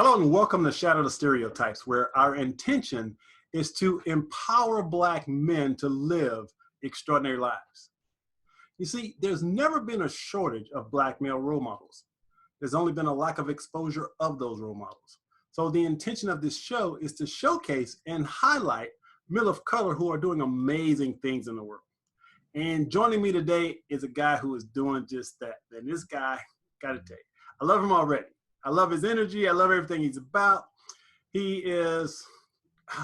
Hello and welcome to Shadow the Stereotypes, where our intention is to empower Black men to live extraordinary lives. You see, there's never been a shortage of Black male role models. There's only been a lack of exposure of those role models. So the intention of this show is to showcase and highlight men of color who are doing amazing things in the world. And joining me today is a guy who is doing just that. And this guy, gotta tell you, I love him already. I love his energy. I love everything he's about. He is,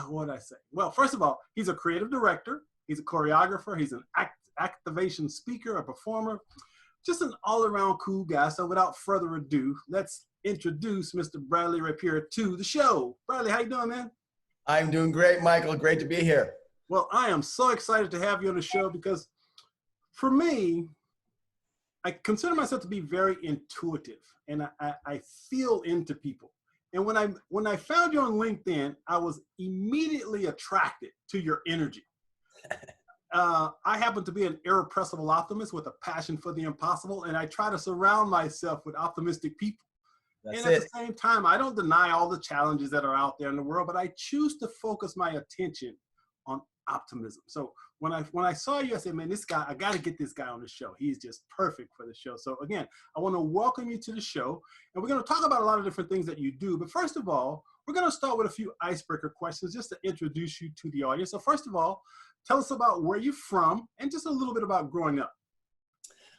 what did I say? Well, first of all, he's a creative director. He's a choreographer. He's an activation speaker, a performer, just an all-around cool guy. So without further ado, let's introduce Mr. Bradley Rapier to the show. Bradley, how you doing, man? I'm doing great, Michael. Great to be here. Well, I am so excited to have you on the show because for me, I consider myself to be very intuitive, and I feel into people. And when I found you on LinkedIn, I was immediately attracted to your energy. I happen to be an irrepressible optimist with a passion for the impossible, and I try to surround myself with optimistic people. That's and at it. the same time, I don't deny all the challenges that are out there in the world, but I choose to focus my attention on optimism. So when I saw you, I said, man, this guy, I got to get this guy on the show. He's just perfect for the show. So again, I want to welcome you to the show, and we're going to talk about a lot of different things that you do. But first of all, we're going to start with a few icebreaker questions just to introduce you to the audience. So first of all, tell us about where you're from and just a little bit about growing up.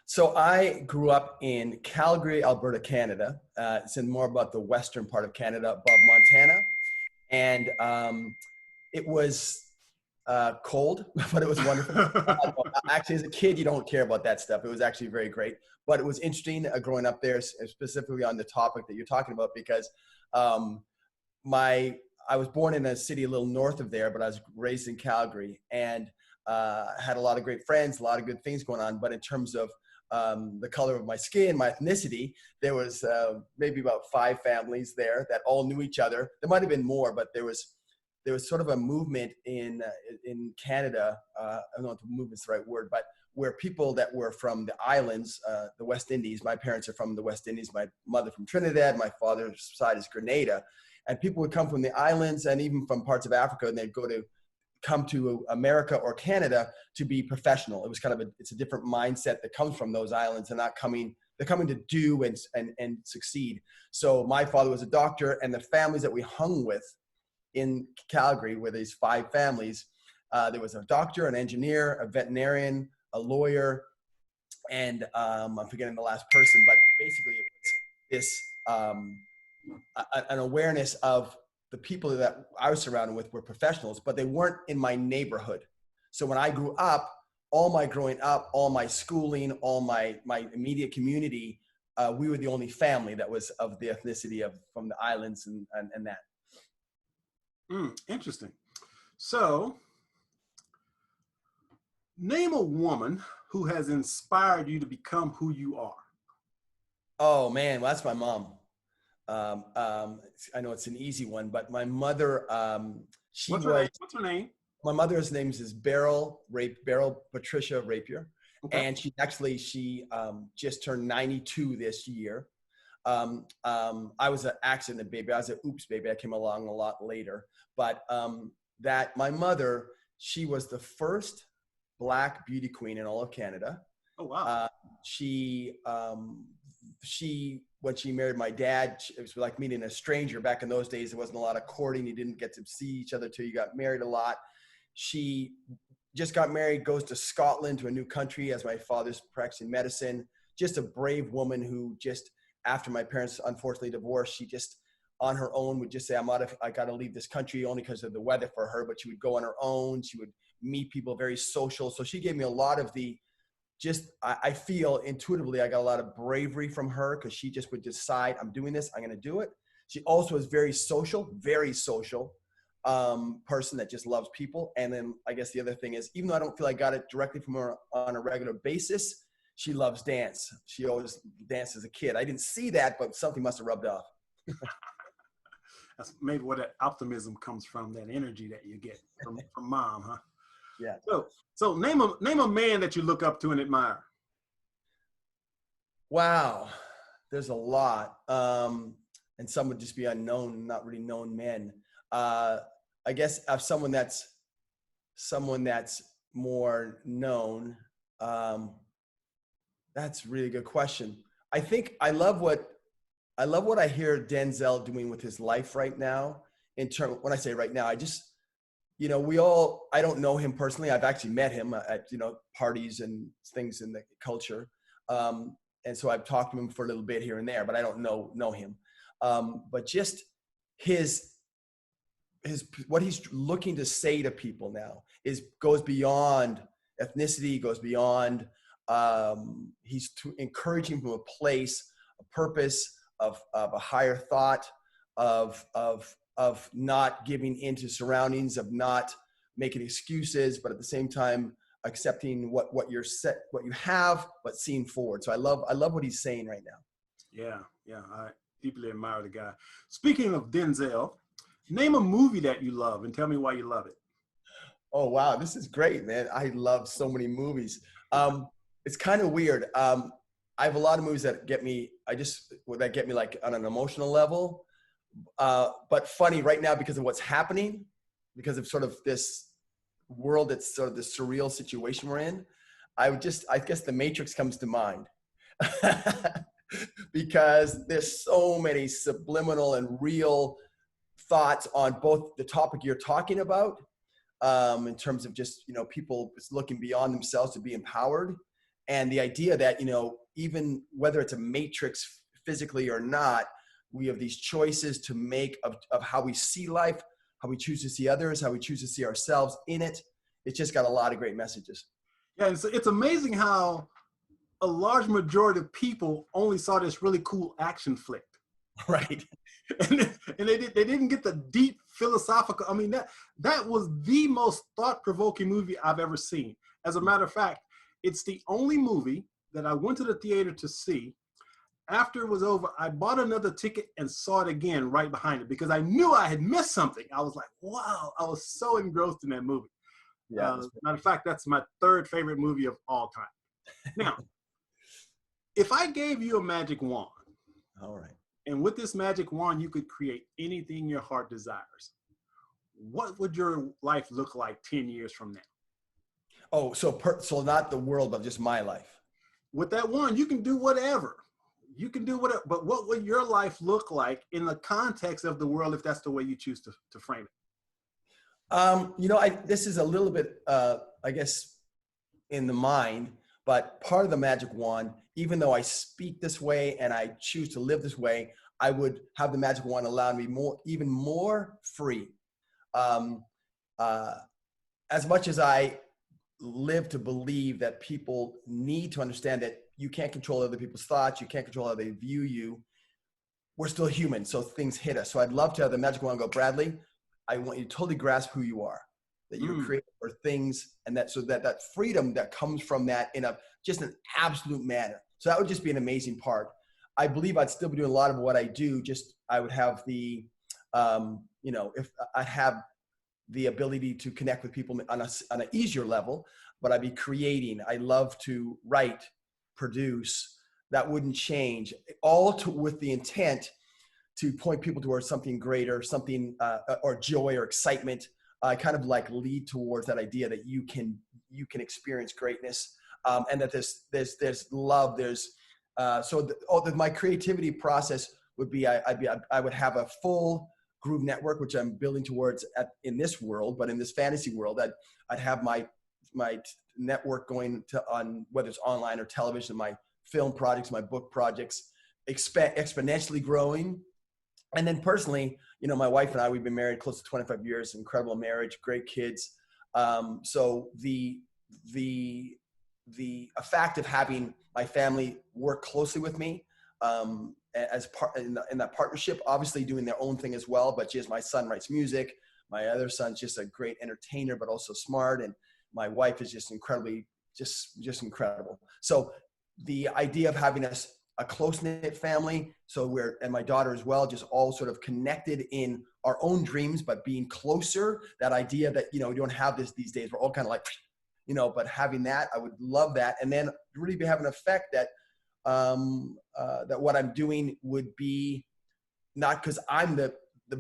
So I grew up in Calgary, Alberta, Canada. It's in more about the western part of Canada, above Montana. And it was cold, but it was wonderful. Actually, as a kid, you don't care about that stuff. It was actually very great. But it was interesting growing up there, specifically on the topic that you're talking about, because I was born in a city a little north of there, but I was raised in Calgary and had a lot of great friends, a lot of good things going on. But in terms of the color of my skin, my ethnicity, there was maybe about 5 families there that all knew each other. There might have been more, but there was sort of a movement in Canada. I don't know if the movement's the right word, but where people that were from the islands, the West Indies, my parents are from the West Indies, my mother from Trinidad, my father's side is Grenada. And people would come from the islands and even from parts of Africa, and they'd come to America or Canada to be professional. It was kind of it's a different mindset that comes from those islands, and they're coming to do and succeed. So my father was a doctor, and the families that we hung with in Calgary were these 5 families. There was a doctor, an engineer, a veterinarian, a lawyer, and I'm forgetting the last person, but basically it was this an awareness of the people that I was surrounded with were professionals, but they weren't in my neighborhood. So when I grew up, all my growing up, all my schooling, all my immediate community, we were the only family that was of the ethnicity from the islands and that. Interesting. So, name a woman who has inspired you to become who you are. Oh man, well, that's my mom. I know it's an easy one, but my mother, What's her name? My mother's name is Beryl Patricia Rapier. Okay. And she just turned 92 this year. I was an accident baby. I was an oops baby. I came along a lot later. But that my mother, she was the first Black beauty queen in all of Canada. Oh, wow. When she married my dad, it was like meeting a stranger. Back in those days, there wasn't a lot of courting. You didn't get to see each other till you got married a lot. She just got married, goes to Scotland, to a new country, as my father's practicing medicine. Just a brave woman who just, after my parents unfortunately divorced, she just on her own would just say, I got to leave this country, only because of the weather for her, but she would go on her own. She would meet people, very social. So she gave me a lot of I feel intuitively, I got a lot of bravery from her, because she just would decide, I'm doing this, I'm going to do it. She also is very social person that just loves people. And then I guess the other thing is, even though I don't feel I got it directly from her on a regular basis, she loves dance. She always danced as a kid. I didn't see that, but something must have rubbed off. That's maybe where that optimism comes from, that energy that you get from mom, huh? Yeah. So name a man that you look up to and admire. Wow. There's a lot. and some would just be unknown, not really known men. I guess of someone that's more known. That's a really good question. I think I love what I hear Denzel doing with his life right now. When I say right now, I just, I don't know him personally. I've actually met him at, parties and things in the culture. And so I've talked to him for a little bit here and there, but I don't know him. But just his what he's looking to say to people now goes beyond ethnicity, goes beyond, he's encouraging from a place, a purpose of a higher thought, of not giving into surroundings, of not making excuses, but at the same time accepting what you have, but seeing forward. So I love what he's saying right now. Yeah, I deeply admire the guy. Speaking of Denzel, name a movie that you love and tell me why you love it. Oh, wow. This is great, man. I love so many movies. It's kind of weird. I have a lot of movies that get me like on an emotional level. But funny right now because of what's happening, because of sort of this world, that's sort of the surreal situation we're in. I guess The Matrix comes to mind. Because there's so many subliminal and real thoughts on both the topic you're talking about, in terms of just, people looking beyond themselves to be empowered. And the idea that, even whether it's a matrix physically or not, we have these choices to make of how we see life, how we choose to see others, how we choose to see ourselves in it. It's just got a lot of great messages. Yeah, it's amazing how a large majority of people only saw this really cool action flick. Right. And they didn't get the deep philosophical. I mean, that was the most thought-provoking movie I've ever seen. As a matter of fact, it's the only movie that I went to the theater to see. After it was over, I bought another ticket and saw it again right behind it because I knew I had missed something. I was like, wow, I was so engrossed in that movie. Yeah. Matter of fact, that's my third favorite movie of all time. Now, if I gave you a magic wand, all right, and with this magic wand, you could create anything your heart desires, what would your life look like 10 years from now? Oh, so not the world, but just my life. With that wand, you can do whatever. You can do whatever, but what would your life look like in the context of the world if that's the way you choose to frame it? This is a little bit, I guess, in the mind, but part of the magic wand, even though I speak this way and I choose to live this way, I would have the magic wand allow me even more free. As much as I live to believe that people need to understand that you can't control other people's thoughts, you can't control how they view you, we're still human, so things hit us. So I'd love to have the magic wand go, Bradley, I want you to totally grasp who you are, that you're created for things, and that freedom that comes from that in just an absolute manner. So that would just be an amazing part. I believe I'd still be doing a lot of what I do, just I would have the, if I have the ability to connect with people on an easier level, but I'd be creating. I love to write, produce. That wouldn't change, all with the intent to point people towards something greater, something or joy or excitement. I kind of like lead towards that idea that you can experience greatness, and that there's love. There's my creativity process would be I would have a full Groove network, which I'm building towards in this world, but in this fantasy world, I'd have my network going on whether it's online or television, my film projects, my book projects, exponentially growing. And then personally, my wife and I, we've been married close to 25 years, incredible marriage, great kids. So the fact of having my family work closely with me, as part in that partnership, obviously doing their own thing as well. But my son writes music. My other son's just a great entertainer, but also smart. And my wife is just incredibly, just incredible. So the idea of having a close-knit family, and my daughter as well, just all sort of connected in our own dreams, but being closer, that idea that, we don't have this these days. We're all kind of like, but having that, I would love that. And then really have an effect that, that what I'm doing would be not because I'm the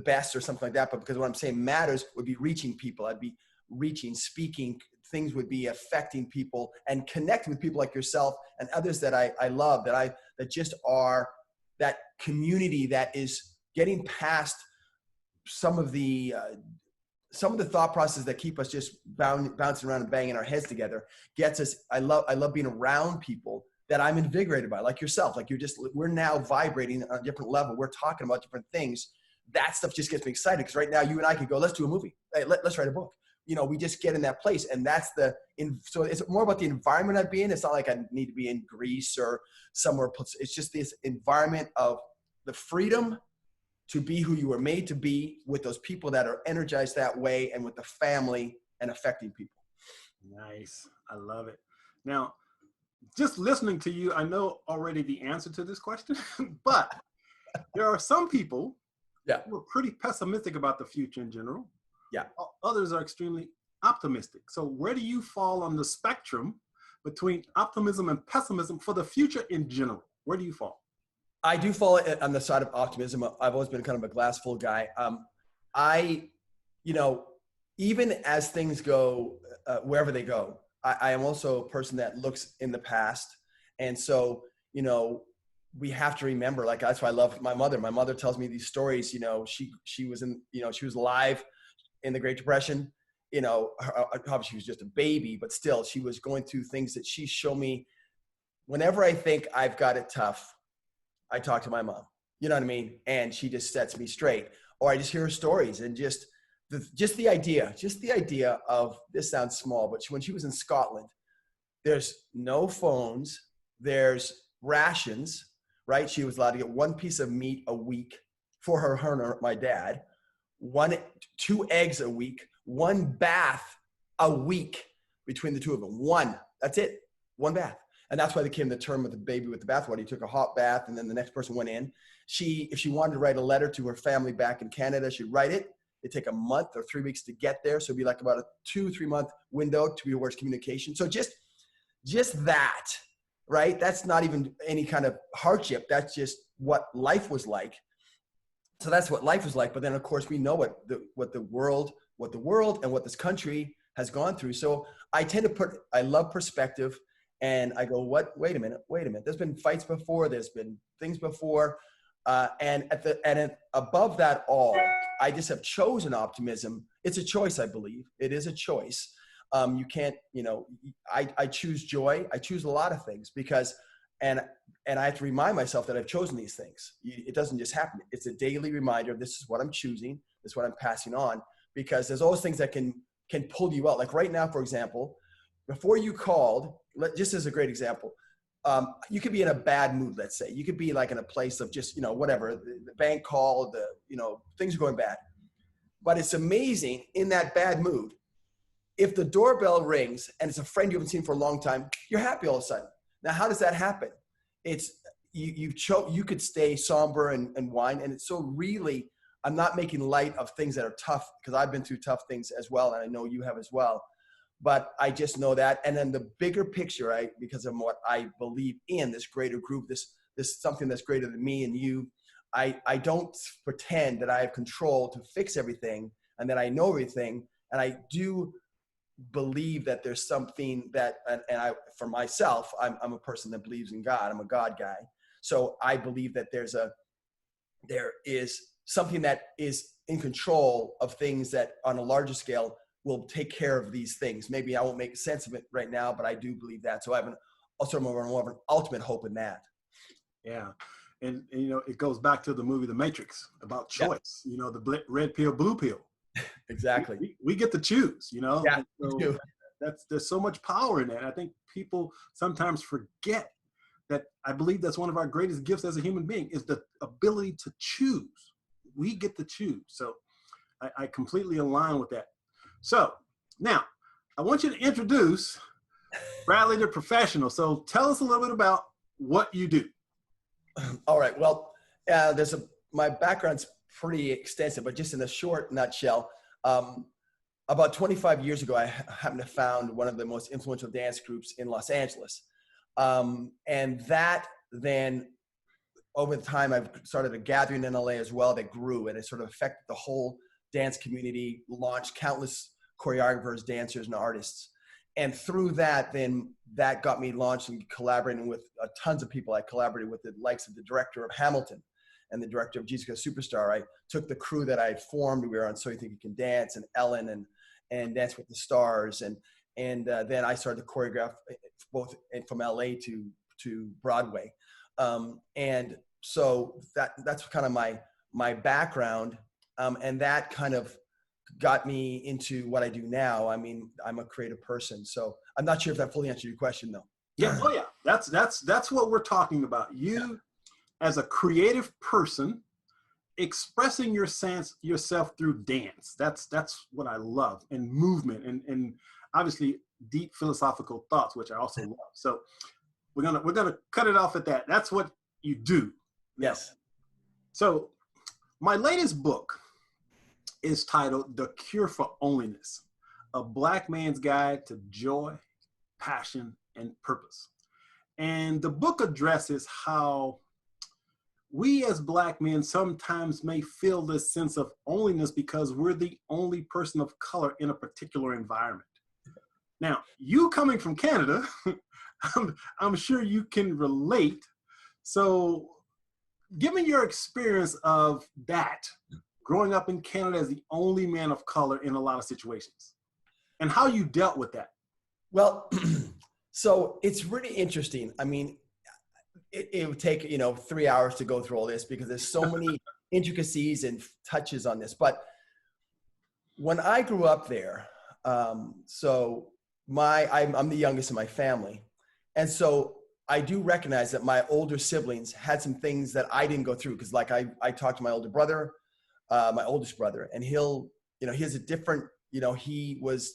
best or something like that, but because what I'm saying matters would be reaching people. I'd be reaching, speaking, things would be affecting people and connecting with people like yourself and others that I love, that just are that community that is getting past some of the thought processes that keep us just bouncing around and banging our heads together. Gets us. I love being around people that I'm invigorated by, like yourself. Like we're now vibrating on a different level. We're talking about different things. That stuff just gets me excited, because right now you and I could go, let's do a movie. Hey, let's write a book. We just get in that place, and that's so it's more about the environment I'd be in. It's not like I need to be in Greece or somewhere. It's just this environment of the freedom to be who you were made to be, with those people that are energized that way, and with the family and affecting people. Nice. I love it. Now, just listening to you, I know already the answer to this question, but there are some people who are pretty pessimistic about the future in general. Yeah. Others are extremely optimistic. So where do you fall on the spectrum between optimism and pessimism for the future in general? Where do you fall? I do fall on the side of optimism. I've always been kind of a glass full guy. Even as things go, wherever they go, I am also a person that looks in the past. And so, we have to remember, like, that's why I love my mother. My mother tells me these stories. She was she was alive in the Great Depression. Obviously she was just a baby, but still she was going through things that she showed me. Whenever I think I've got it tough, I talk to my mom, you know what I mean? And she just sets me straight. Or I just hear her stories, and just the idea of, this sounds small, but when she was in Scotland, there's no phones, there's rations, right? She was allowed to get one piece of meat a week for her and my dad, 2 eggs a week, 1 bath a week between the two of them. That's it, 1 bath. And that's why they came the term of the baby with the bathwater. He took a hot bath, and then the next person went in. If she wanted to write a letter to her family back in Canada, she'd write it. It'd take a month or 3 weeks to get there. So it'd be like about a 2-3 month window to be towards communication. So just that, right? That's not even any kind of hardship. That's just what life was like. So that's what life was like. But then of course we know what the world and what this country has gone through. So I love perspective. And I go, wait a minute. There's been fights before. There's been things before. And above that all, I just have chosen optimism. It's a choice, I believe. It is a choice. You can't, I choose joy. I choose a lot of things because, and I have to remind myself that I've chosen these things. It doesn't just happen. It's a daily reminder. This is what I'm choosing. This is what I'm passing on, because there's always things that can pull you out. Like right now, for example, before you called, just as a great example, you could be in a bad mood, let's say. You could be like in a place of just, whatever, the bank called, things are going bad. But it's amazing, in that bad mood, if the doorbell rings and it's a friend you haven't seen for a long time, you're happy all of a sudden. Now, how does that happen? It's you could stay somber and whine, and it's so really, I'm not making light of things that are tough, because I've been through tough things as well, and I know you have as well. But I just know that. And then the bigger picture, because of what I believe in, this greater group, this something that's greater than me and you, I don't pretend that I have control to fix everything and that I know everything. And I do believe that there's something that, for myself, I'm a person that believes in God. I'm a God guy. So I believe that there is something that is in control of things that on a larger scale will take care of these things. Maybe I won't make sense of it right now, but I do believe that. So I have more of an ultimate hope in that. Yeah. And it goes back to the movie The Matrix about choice, the red pill, blue pill. Exactly. We get to choose, Yeah, so there's so much power in that. I think people sometimes forget that. I believe that's one of our greatest gifts as a human being, is the ability to choose. We get to choose. So I completely align with that. So now I want you to introduce Bradley the Professional. So tell us a little bit about what you do. All right. Well, my background's pretty extensive, but just in a short nutshell, about 25 years ago, I happened to found one of the most influential dance groups in Los Angeles. And that then over the time, I've started a gathering in LA as well that grew, and it sort of affected the whole dance community, launched countless choreographers, dancers, and artists. And through that, then that got me launched and collaborating with tons of people. I collaborated with the likes of the director of Hamilton and the director of Jesus Christ Superstar. I took the crew that I had formed. We were on So You Think You Can Dance and Ellen and Dance with the Stars. And then I started to choreograph both from LA to Broadway. And so that's kind of my background. And that kind of got me into what I do now. I mean, I'm a creative person. So I'm not sure if that fully answered your question though. Yeah. Oh yeah. That's what we're talking about. You as a creative person expressing yourself through dance. That's what I love, and movement and obviously deep philosophical thoughts, which I also love. So we're gonna cut it off at that. That's what you do. Yes. So my latest book is titled The Cure for Onlyness, A Black Man's Guide to Joy, Passion, and Purpose. And the book addresses how we as Black men sometimes may feel this sense of onlyness because we're the only person of color in a particular environment. Now, you coming from Canada, I'm sure you can relate. So give me your experience of that, growing up in Canada as the only man of color in a lot of situations, and how you dealt with that. Well, so it's really interesting. I mean, it would take, 3 hours to go through all this because there's so many intricacies and touches on this. But when I grew up there, so I'm the youngest in my family. And so I do recognize that my older siblings had some things that I didn't go through. Because like I talked to my older brother, my oldest brother, and he has a different, he was,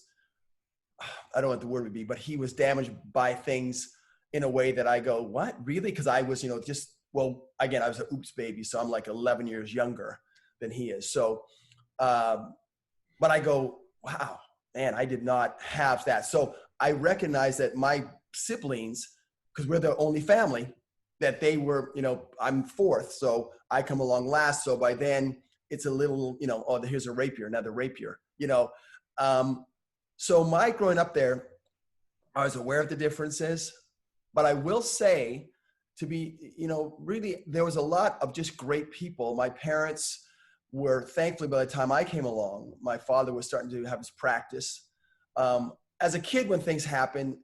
I don't know what the word would be, but he was damaged by things in a way that I go, what, really? Because I was, again, I was an oops baby. So I'm like 11 years younger than he is. So, but I go, wow, man, I did not have that. So I recognize that my siblings, because we're the only family, that they were, I'm fourth. So I come along last. So by then it's a little, oh, here's a rapier, another rapier, So my growing up there, I was aware of the differences, but I will say to be, really, there was a lot of just great people. My parents were, thankfully, by the time I came along, my father was starting to have his practice. As a kid, when things happen,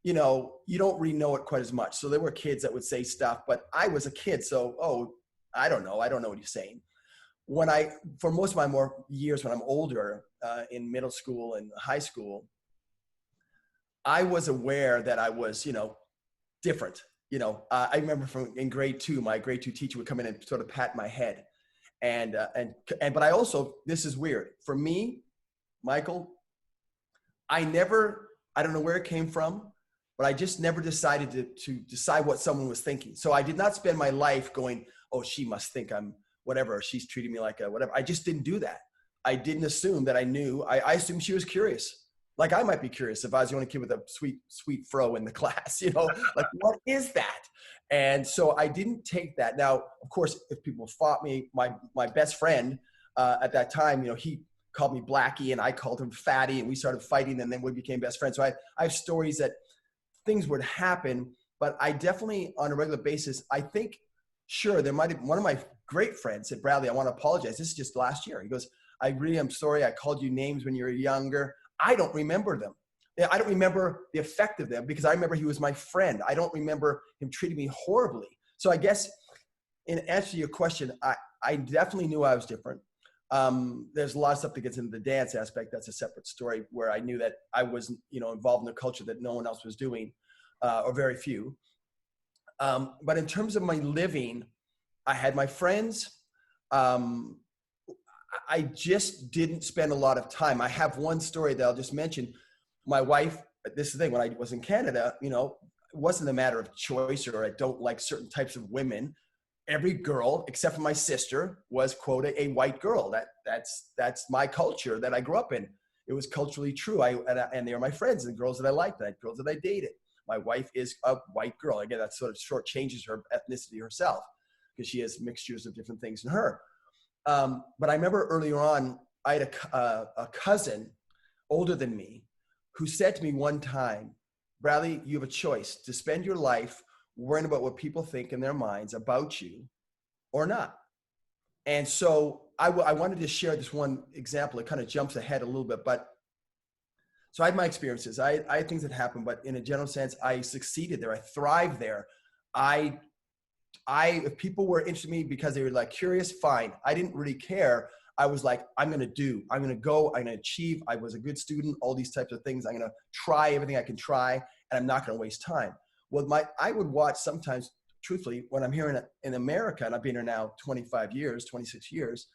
you don't really know it quite as much. So there were kids that would say stuff, but I was a kid. So, I don't know what he's saying. For most of my more years when I'm older, in middle school and high school, I was aware that I was, different. I remember in grade 2, my grade 2 teacher would come in and sort of pat my head. But I also, this is weird for me, Michael, I don't know where it came from, but I just never decided to decide what someone was thinking. So I did not spend my life going, oh, she must think I'm whatever, she's treating me like a whatever. I just didn't do that. I didn't assume that I knew. I assumed she was curious. Like I might be curious if I was the only kid with a sweet fro in the class, like what is that? And so I didn't take that. Now, of course, if people fought me, my best friend at that time, he called me Blackie and I called him Fatty, and we started fighting, and then we became best friends. So I have stories that things would happen, but I definitely on a regular basis, I think, sure, there might have one of my great friends said, Bradley, I want to apologize. This is just last year. He goes, I really am sorry. I called you names when you were younger. I don't remember them. I don't remember the effect of them because I remember he was my friend. I don't remember him treating me horribly. So I guess in answer to your question, I definitely knew I was different. There's a lot of stuff that gets into the dance aspect. That's a separate story where I knew that I was, involved in a culture that no one else was doing, or very few. But in terms of my living, I had my friends. I just didn't spend a lot of time. I have one story that I'll just mention. My wife, this is the thing, when I was in Canada, it wasn't a matter of choice or I don't like certain types of women. Every girl, except for my sister, was, quote, a white girl. That's my culture that I grew up in. It was culturally true. And they were my friends and girls that I liked, girls that I dated. My wife is a white girl. Again, that sort of short changes her ethnicity herself. because she has mixtures of different things in her. But I remember earlier on, I had a cousin older than me who said to me one time, Bradley, you have a choice to spend your life worrying about what people think in their minds about you or not. And so I wanted to share this one example. It kind of jumps ahead a little bit, but so I had my experiences. I had things that happened, but in a general sense, I succeeded there. I thrived there. If people were interested in me because they were like curious, fine. I didn't really care. I was like, I'm going to go, I'm going to achieve. I was a good student, all these types of things. I'm going to try everything I can try, and I'm not going to waste time. Well, I would watch sometimes, truthfully, when I'm here in America, and I've been here now 25 years, 26 years.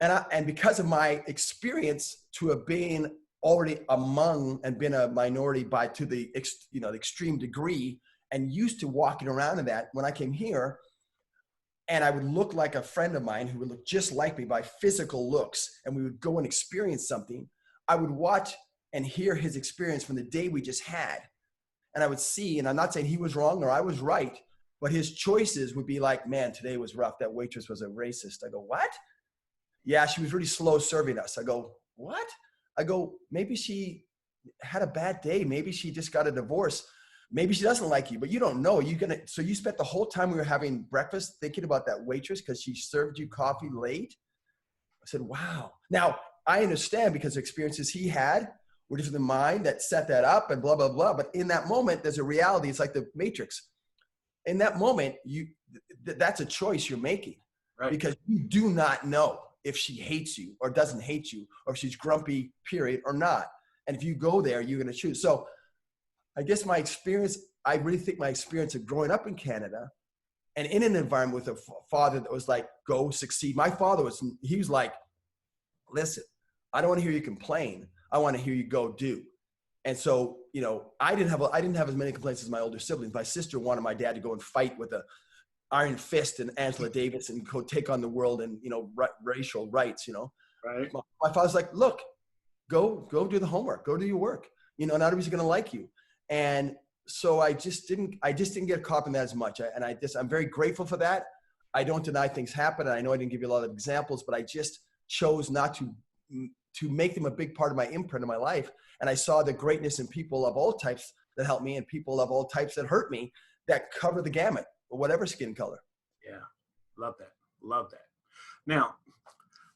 And because of my experience to have been already among and been a minority to the extreme degree, and used to walking around in that, when I came here, and I would look like a friend of mine who would look just like me by physical looks, and we would go and experience something, I would watch and hear his experience from the day we just had. And I would see, and I'm not saying he was wrong or I was right, but his choices would be like, man, today was rough. That waitress was a racist. I go, what? Yeah, she was really slow serving us. I go, what? I go, maybe she had a bad day. Maybe she just got a divorce. Maybe she doesn't like you, but you don't know. So you spent the whole time we were having breakfast thinking about that waitress because she served you coffee late? I said, wow. Now, I understand because the experiences he had were just the mind that set that up and blah, blah, blah. But in that moment, there's a reality. It's like the Matrix. In that moment, that's a choice you're making, right? Because you do not know if she hates you or doesn't hate you, or if she's grumpy, period, or not. And if you go there, you're going to choose. So I guess I really think my experience of growing up in Canada and in an environment with a father that was like, go succeed. My father was like, listen, I don't want to hear you complain. I want to hear you go do. And so, I didn't have as many complaints as my older siblings. My sister wanted my dad to go and fight with a iron fist and Angela Davis and go take on the world and, racial rights, Right. My father's like, look, go do the homework, go do your work. Not everybody's going to like you. And so I just didn't get caught up in that as much. I'm very grateful for that. I don't deny things happen. And I know I didn't give you a lot of examples, but I just chose not to make them a big part of my imprint of my life. And I saw the greatness in people of all types that helped me and people of all types that hurt me that cover the gamut, whatever skin color. Yeah. Love that. Love that. Now,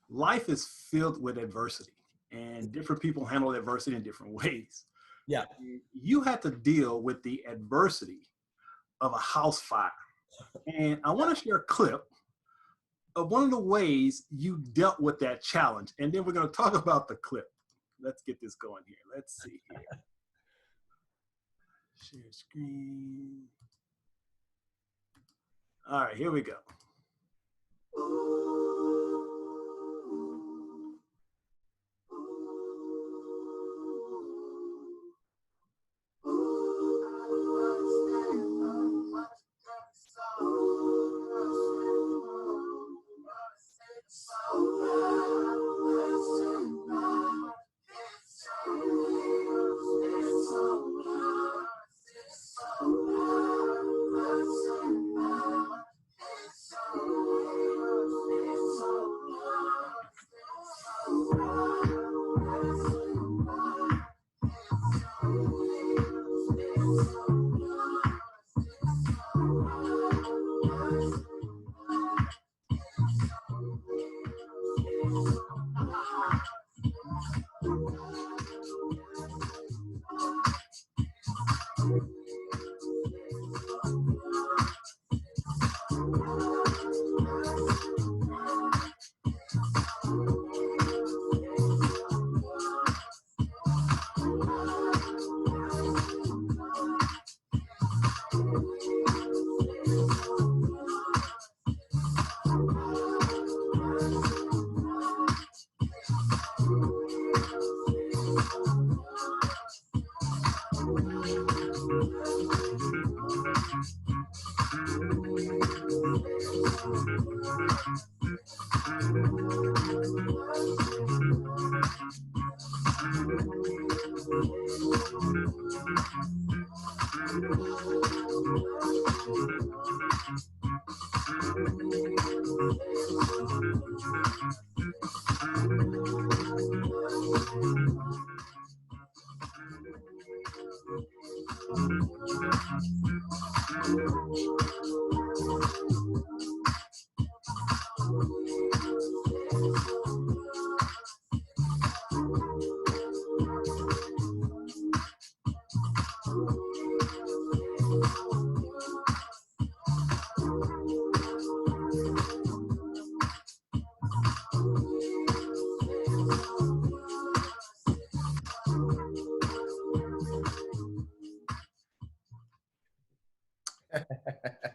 life is filled with adversity, and different people handle adversity in different ways. Yeah. You had to deal with the adversity of a house fire. And I want to share a clip of one of the ways you dealt with that challenge. And then we're going to talk about the clip. Let's get this going here. Let's see here. Share screen. All right, here we go.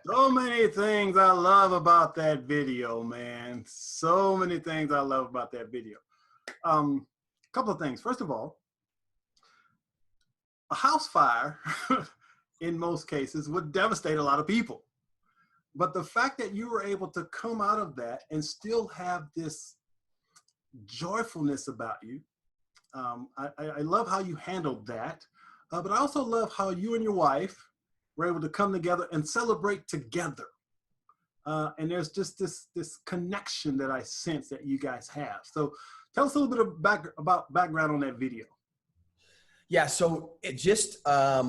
So many things I love about that video, man. So many things I love about that video. A couple of things. First of all, a house fire, in most cases, would devastate a lot of people. But the fact that you were able to come out of that and still have this joyfulness about you, I love how you handled that. But I also love how you and your wife were able to come together and celebrate together. And there's just this connection that I sense that you guys have. So tell us a little bit about background on that video. Yeah, so it just, a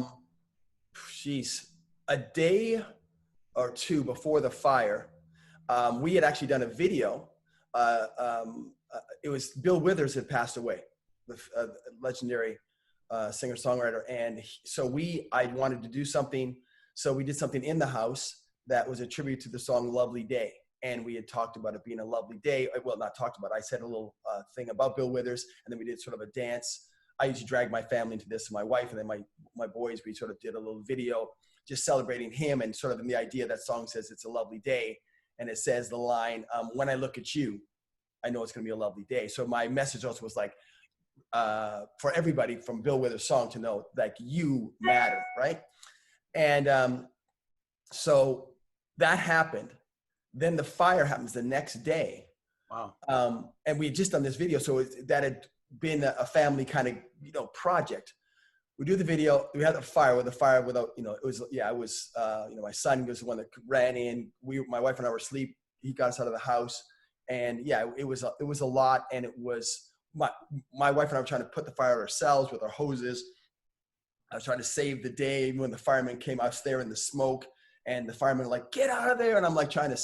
day or two before the fire, we had actually done a video. It was Bill Withers had passed away, the legendary singer-songwriter. And I wanted to do something. So we did something in the house that was a tribute to the song Lovely Day. And we had talked about it being a lovely day. Well, not talked about it. I said a little thing about Bill Withers, and then we did sort of a dance. I used to drag my family into this, my wife, and then my boys, we sort of did a little video just celebrating him, and sort of in the idea that song says it's a lovely day. And it says the line, when I look at you, I know it's going to be a lovely day. So my message also was like, for everybody from Bill Withers' song to know, like, you matter, right? And so that happened. Then the fire happens the next day. Wow. And we had just done this video. So that had been a family kind of, project. We do the video, we had the fire without, my son was the one that ran in. My wife and I were asleep. He got us out of the house. And yeah, it was a lot. And it was, my wife and I were trying to put the fire out ourselves with our hoses. I was trying to save the day. When the firemen came, I was there in the smoke, and the firemen were like, get out of there. And I'm like trying to,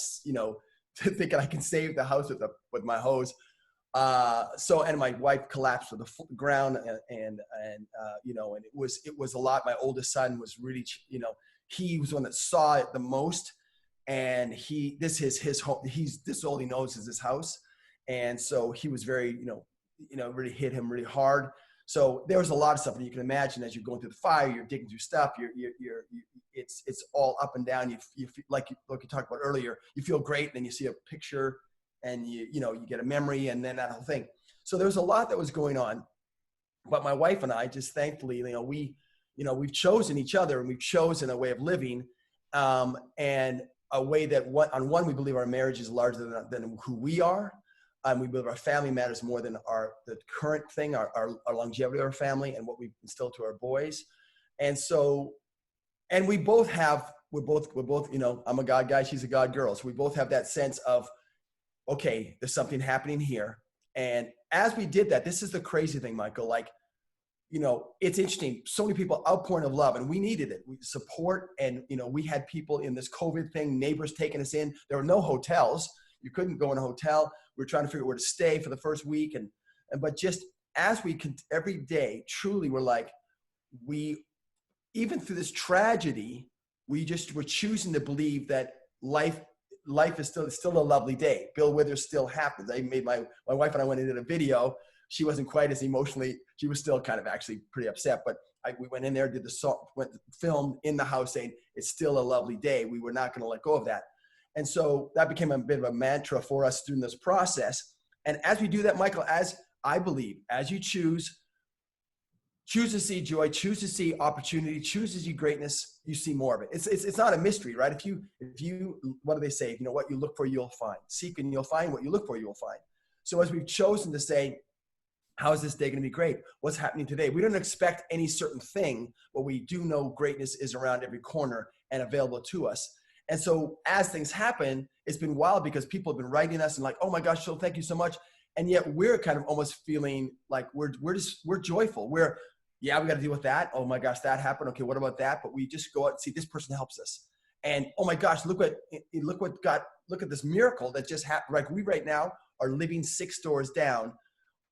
thinking I can save the house with my hose. And my wife collapsed to the ground, and it was a lot. My oldest son was really, he was the one that saw it the most, and this is his home. This is all he knows is his house. And so he was very, really hit him really hard. So there was a lot of stuff, and you can imagine as you're going through the fire, you're digging through stuff. It's all up and down. You feel like you talked about earlier. You feel great, and then you see a picture, and you get a memory, and then that whole thing. So there was a lot that was going on, but my wife and I just thankfully, we've chosen each other, and we've chosen a way of living, and a way that on one, we believe our marriage is larger than who we are. We believe our family matters more than the current thing, our longevity of our family, and what we instill to our boys. And so, and we're both, I'm a God guy, she's a God girl. So we both have that sense of, okay, there's something happening here. And as we did that, this is the crazy thing, Michael, it's interesting. So many people outpouring of love, and we needed it. We support, and, we had people in this COVID thing, neighbors taking us in. There were no hotels. You couldn't go in a hotel. We were trying to figure out where to stay for the first week. But just as every day, truly, we're like, even through this tragedy, we're choosing to believe that life is still a lovely day. Bill Withers still happens. I made my wife and I went and did a video. She wasn't quite as emotionally, she was still kind of actually pretty upset, but we went in there, did the song, filmed in the house saying, it's still a lovely day. We were not going to let go of that. And so that became a bit of a mantra for us during this process. And as we do that, Michael, as I believe, as you choose to see joy, choose to see opportunity, choose to see greatness, you see more of it. It's not a mystery, right? If you, what do they say? What you look for, you'll find. Seek and you'll find. What you look for, you'll find. So as we've chosen to say, how is this day going to be great? What's happening today? We don't expect any certain thing, but we do know greatness is around every corner and available to us. And so as things happen, it's been wild because people have been writing us and like, oh my gosh, so thank you so much. And yet we're kind of almost feeling like we're joyful. We got to deal with that. Oh my gosh, that happened. Okay, what about that? But we just go out and see this person helps us. And oh my gosh, look at this miracle that just happened. Like we right now are living 6 doors down.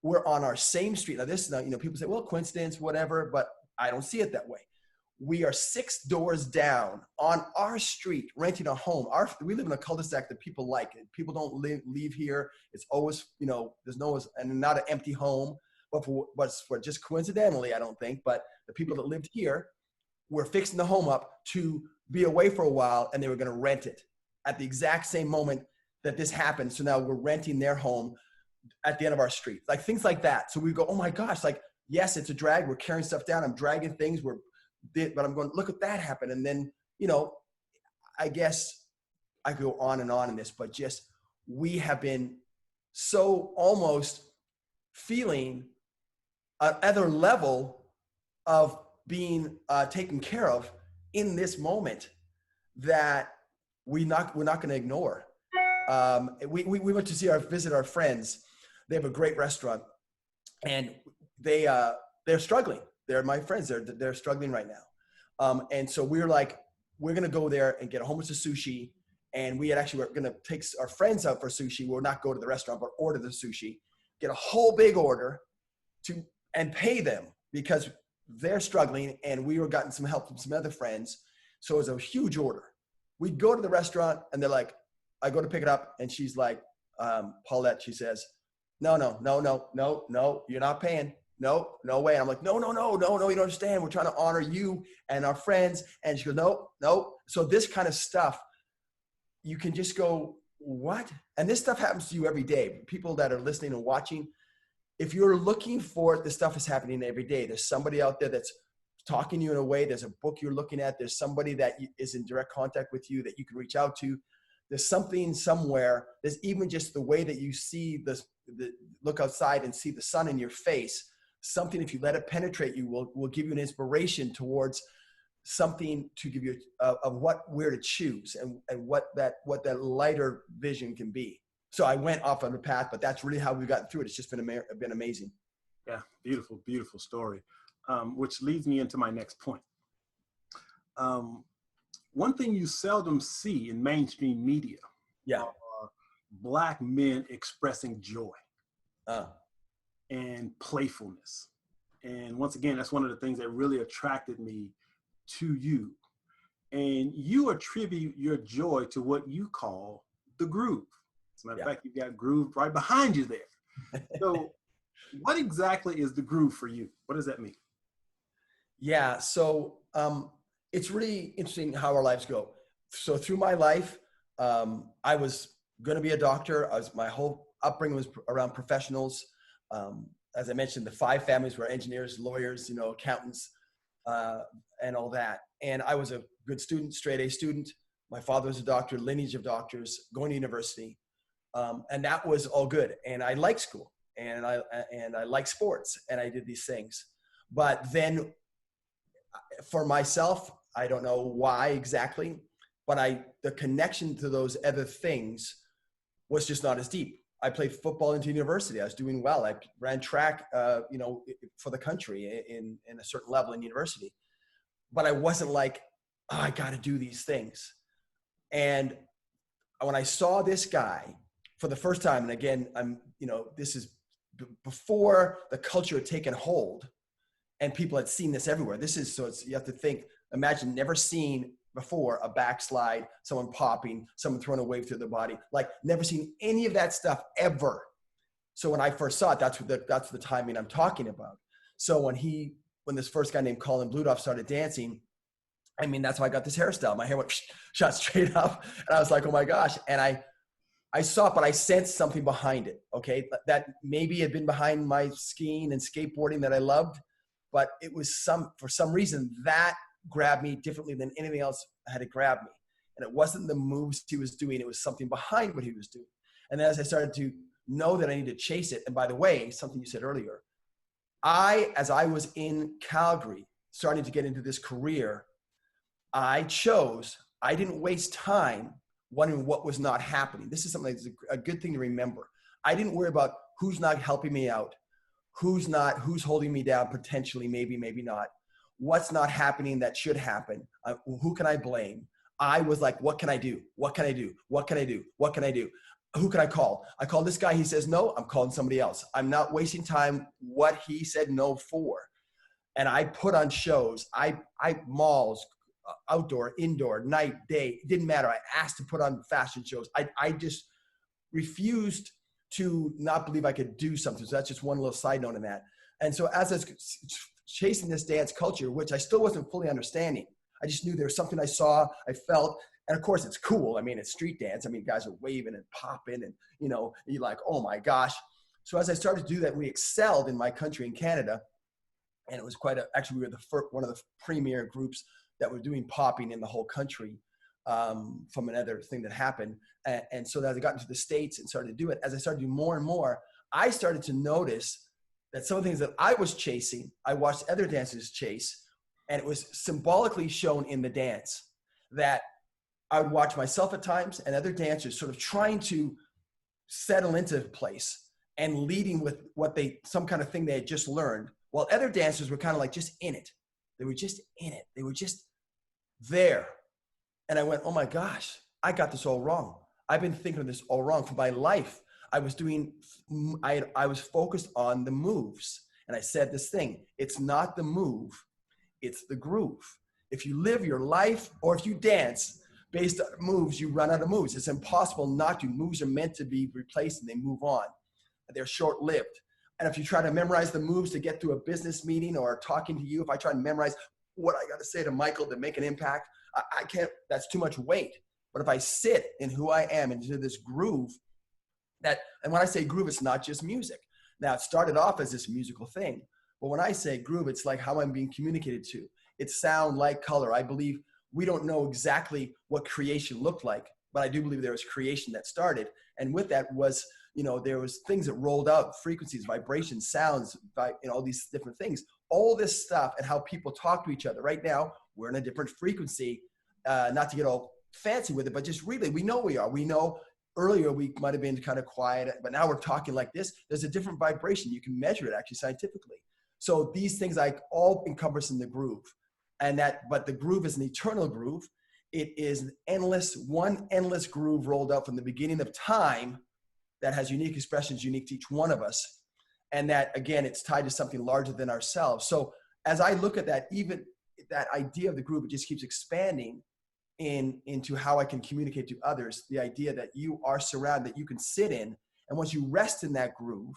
We're on our same street. Now this is not, people say, well, coincidence, whatever, but I don't see it that way. We are 6 doors down on our street, renting a home. We live in a cul-de-sac that people like. People don't leave here. It's always, there's and not an empty home, but for just coincidentally, I don't think, but the people that lived here were fixing the home up to be away for a while, and they were going to rent it at the exact same moment that this happened. So now we're renting their home at the end of our street, like things like that. So we go, oh my gosh, like, yes, it's a drag. We're carrying stuff down. I'm dragging things. But I'm going, look at that happen. And then, I guess I could go on and on in this, but just, we have been so almost feeling another level of being taken care of in this moment that we're not going to ignore. We went to visit our friends. They have a great restaurant, and they're struggling. They're my friends. They're struggling right now. And so we were like, we're going to go there and get a whole bunch of sushi. And we're going to take our friends out for sushi. We'll not go to the restaurant, but order the sushi, get a whole big order and pay them because they're struggling. And we were getting some help from some other friends. So it was a huge order. We'd go to the restaurant and they're like, I go to pick it up and she's like, Paulette, she says, no, you're not paying. No way. And I'm like, no, you don't understand. We're trying to honor you and our friends. And she goes, no. So this kind of stuff, you can just go, what? And this stuff happens to you every day. People that are listening and watching, if you're looking for it, this stuff is happening every day. There's somebody out there that's talking to you in a way. There's a book you're looking at. There's somebody that is in direct contact with you that you can reach out to. There's something somewhere. There's even just the way that you see look outside and see the sun in your face. Something, if you let it penetrate you, will give you an inspiration towards something to give you where to choose and what that lighter vision can be. So I went off on the path, but that's really how we've gotten through it. It's just been amazing. Yeah, beautiful, beautiful story. Which leads me into my next point. One thing you seldom see in mainstream media are Black men expressing joy and playfulness. And once again, that's one of the things that really attracted me to you. And you attribute your joy to what you call the groove. As a matter of fact, you've got groove right behind you there. So what exactly is the groove for you? What does that mean? Yeah, so it's really interesting how our lives go. So through my life, I was going to be a doctor. My whole upbringing was around professionals. As I mentioned, the 5 families were engineers, lawyers, accountants, and all that. And I was a good student, straight A student. My father was a doctor, lineage of doctors, going to university. And that was all good. And I liked school and I liked sports and I did these things. But then for myself, I don't know why exactly, but the connection to those other things was just not as deep. I played football into university. I was doing well. I ran track, for the country in a certain level in university. But I wasn't like, oh, I got to do these things. And when I saw this guy for the first time, and again, this is before the culture had taken hold and people had seen this everywhere. You have to think, imagine never seen before a backslide, someone popping, someone throwing a wave through their body, like never seen any of that stuff ever. So when I first saw it, that's the timing I'm talking about. So when this first guy named Colin Bludoff started dancing, that's how I got this hairstyle. My hair went shot straight up and I was like, oh my gosh. And I saw it, but I sensed something behind it. Okay. That maybe had been behind my skiing and skateboarding that I loved, but it was for some reason that grabbed me differently than anything else had grabbed me. And it wasn't the moves he was doing. It was something behind what he was doing. And then as I started to know that I needed to chase it. And by the way, something you said earlier, as I was in Calgary, starting to get into this career, I didn't waste time wondering what was not happening. This is something that's a good thing to remember. I didn't worry about who's not helping me out, who's holding me down, potentially, maybe not. What's not happening that should happen? Who can I blame? I was like, what can I do? What can I do? What can I do? What can I do? Who can I call? I call this guy. He says no. I'm calling somebody else. I'm not wasting time what he said no for. And I put on shows. I malls, outdoor, indoor, night, day. It didn't matter. I asked to put on fashion shows. I just refused to not believe I could do something. So that's just one little side note in that. And so as I was chasing this dance culture, which I still wasn't fully understanding, I just knew there was something I saw, I felt, and of course it's cool. I mean, it's street dance. I mean, guys are waving and popping and, you know, you're like, oh my gosh. So as I started to do that, we excelled in my country in Canada. And it was actually we were one of the premier groups that were doing popping in the whole country from another thing that happened. And so as I got into the States and started to do it, as I started to do more and more, I started to notice that some of the things that I was chasing, I watched other dancers chase, and it was symbolically shown in the dance that I would watch myself at times and other dancers sort of trying to settle into place and leading with some kind of thing they had just learned, while other dancers were kind of like just in it. They were just in it. They were just there. And I went, oh my gosh, I got this all wrong. I've been thinking of this all wrong for my life. I was focused on the moves. And I said this thing, it's not the move, it's the groove. If you live your life or if you dance based on moves, you run out of moves. It's impossible not to. Moves are meant to be replaced and they move on. They're short-lived. And if you try to memorize the moves to get through a business meeting or talking to you, if I try to memorize what I got to say to Michael to make an impact, I can't, that's too much weight. But if I sit in who I am into this groove, and when I say groove, it's not just music. Now, it started off as this musical thing. But when I say groove, it's like how I'm being communicated to. It's sound, light, color. I believe we don't know exactly what creation looked like, but I do believe there was creation that started. And with that was, you know, there was things that rolled out, frequencies, vibrations, sounds, all these different things. All this stuff and how people talk to each other. Right now, we're in a different frequency, not to get all fancy with it, but just really, we know we are. We know earlier we might have been kind of quiet, but now we're talking like this. There's a different vibration. You can measure it actually scientifically. So these things like all encompass in the groove. But the groove is an eternal groove. It is one endless groove rolled out from the beginning of time that has unique expressions, unique to each one of us. And that, again, it's tied to something larger than ourselves. So as I look at that, even that idea of the groove, it just keeps expanding into how I can communicate to others. The idea that you are surrounded, that you can sit in. And once you rest in that groove,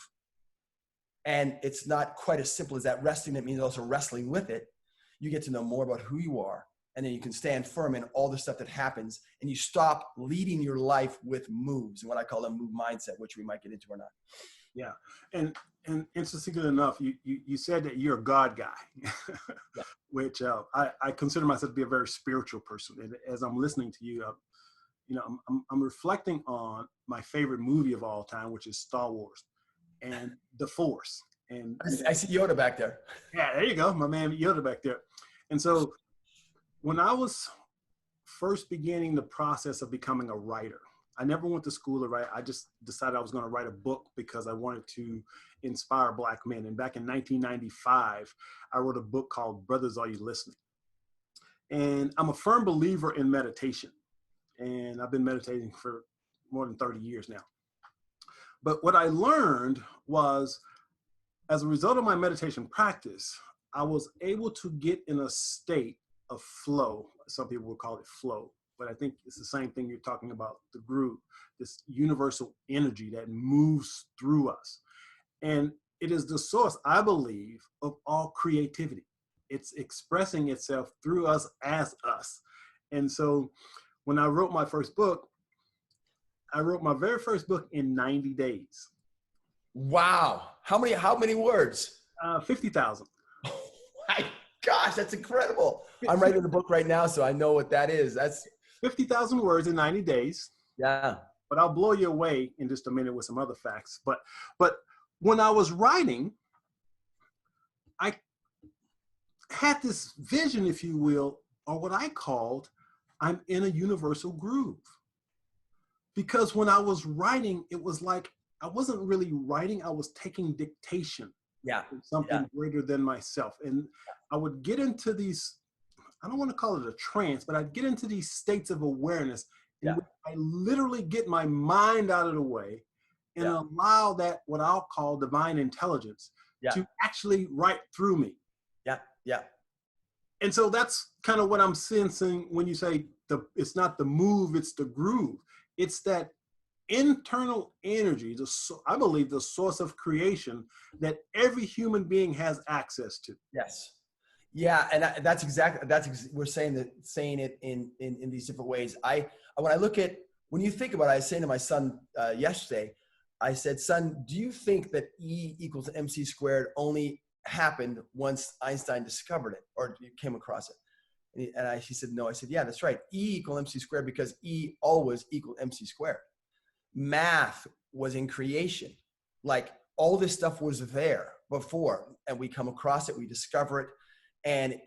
and it's not quite as simple as that resting, it means also wrestling with it. You get to know more about who you are. And then you can stand firm in all the stuff that happens, and you stop leading your life with moves and what I call a move mindset, which we might get into or not. Yeah. And interestingly enough, you said that you're a God guy, Yeah. which I consider myself to be a very spiritual person. And as I'm listening to you, I'm reflecting on my favorite movie of all time, which is Star Wars and The Force. And I see Yoda back there. Yeah, there you go, my man Yoda back there. And so when I was first beginning the process of becoming a writer, I never went to school to write. I just decided I was going to write a book because I wanted to inspire Black men. And back in 1995, I wrote a book called Brothers, Are You Listening? And I'm a firm believer in meditation. And I've been meditating for more than 30 years now. But what I learned was, as a result of my meditation practice, I was able to get in a state of flow. Some people would call it flow, but I think it's the same thing you're talking about, the groove, this universal energy that moves through us. And it is the source, I believe, of all creativity. It's expressing itself through us as us. And so when I wrote my first book, I wrote my very first book in 90 days. Wow. How many words? 50,000. Oh my gosh, that's incredible. I'm writing a book right now, so I know what that is. That's 50,000 words in 90 days. Yeah. But I'll blow you away in just a minute with some other facts. But when I was writing, I had this vision, if you will, or what I called, I'm in a universal groove. Because when I was writing, it was like I wasn't really writing, I was taking dictation. Yeah. Something greater than myself. And I would get into these, I don't want to call it a trance, but I'd get into these states of awareness in Yeah. which I literally get my mind out of the way and Yeah. allow that, what I'll call divine intelligence, Yeah. to actually write through me. Yeah. Yeah. And so that's kind of what I'm sensing when you say it's not the move, it's the groove. It's that internal energy, I believe the source of creation that every human being has access to. Yes. Yeah, and that's exactly we're saying it in these different ways. When you think about it, I was saying to my son yesterday, I said, son, do you think that E equals MC squared only happened once Einstein discovered it or you came across it? He said, no. I said, yeah, that's right. E equal MC squared because E always equal MC squared. Math was in creation. Like all this stuff was there before, and we come across it, we discover it. And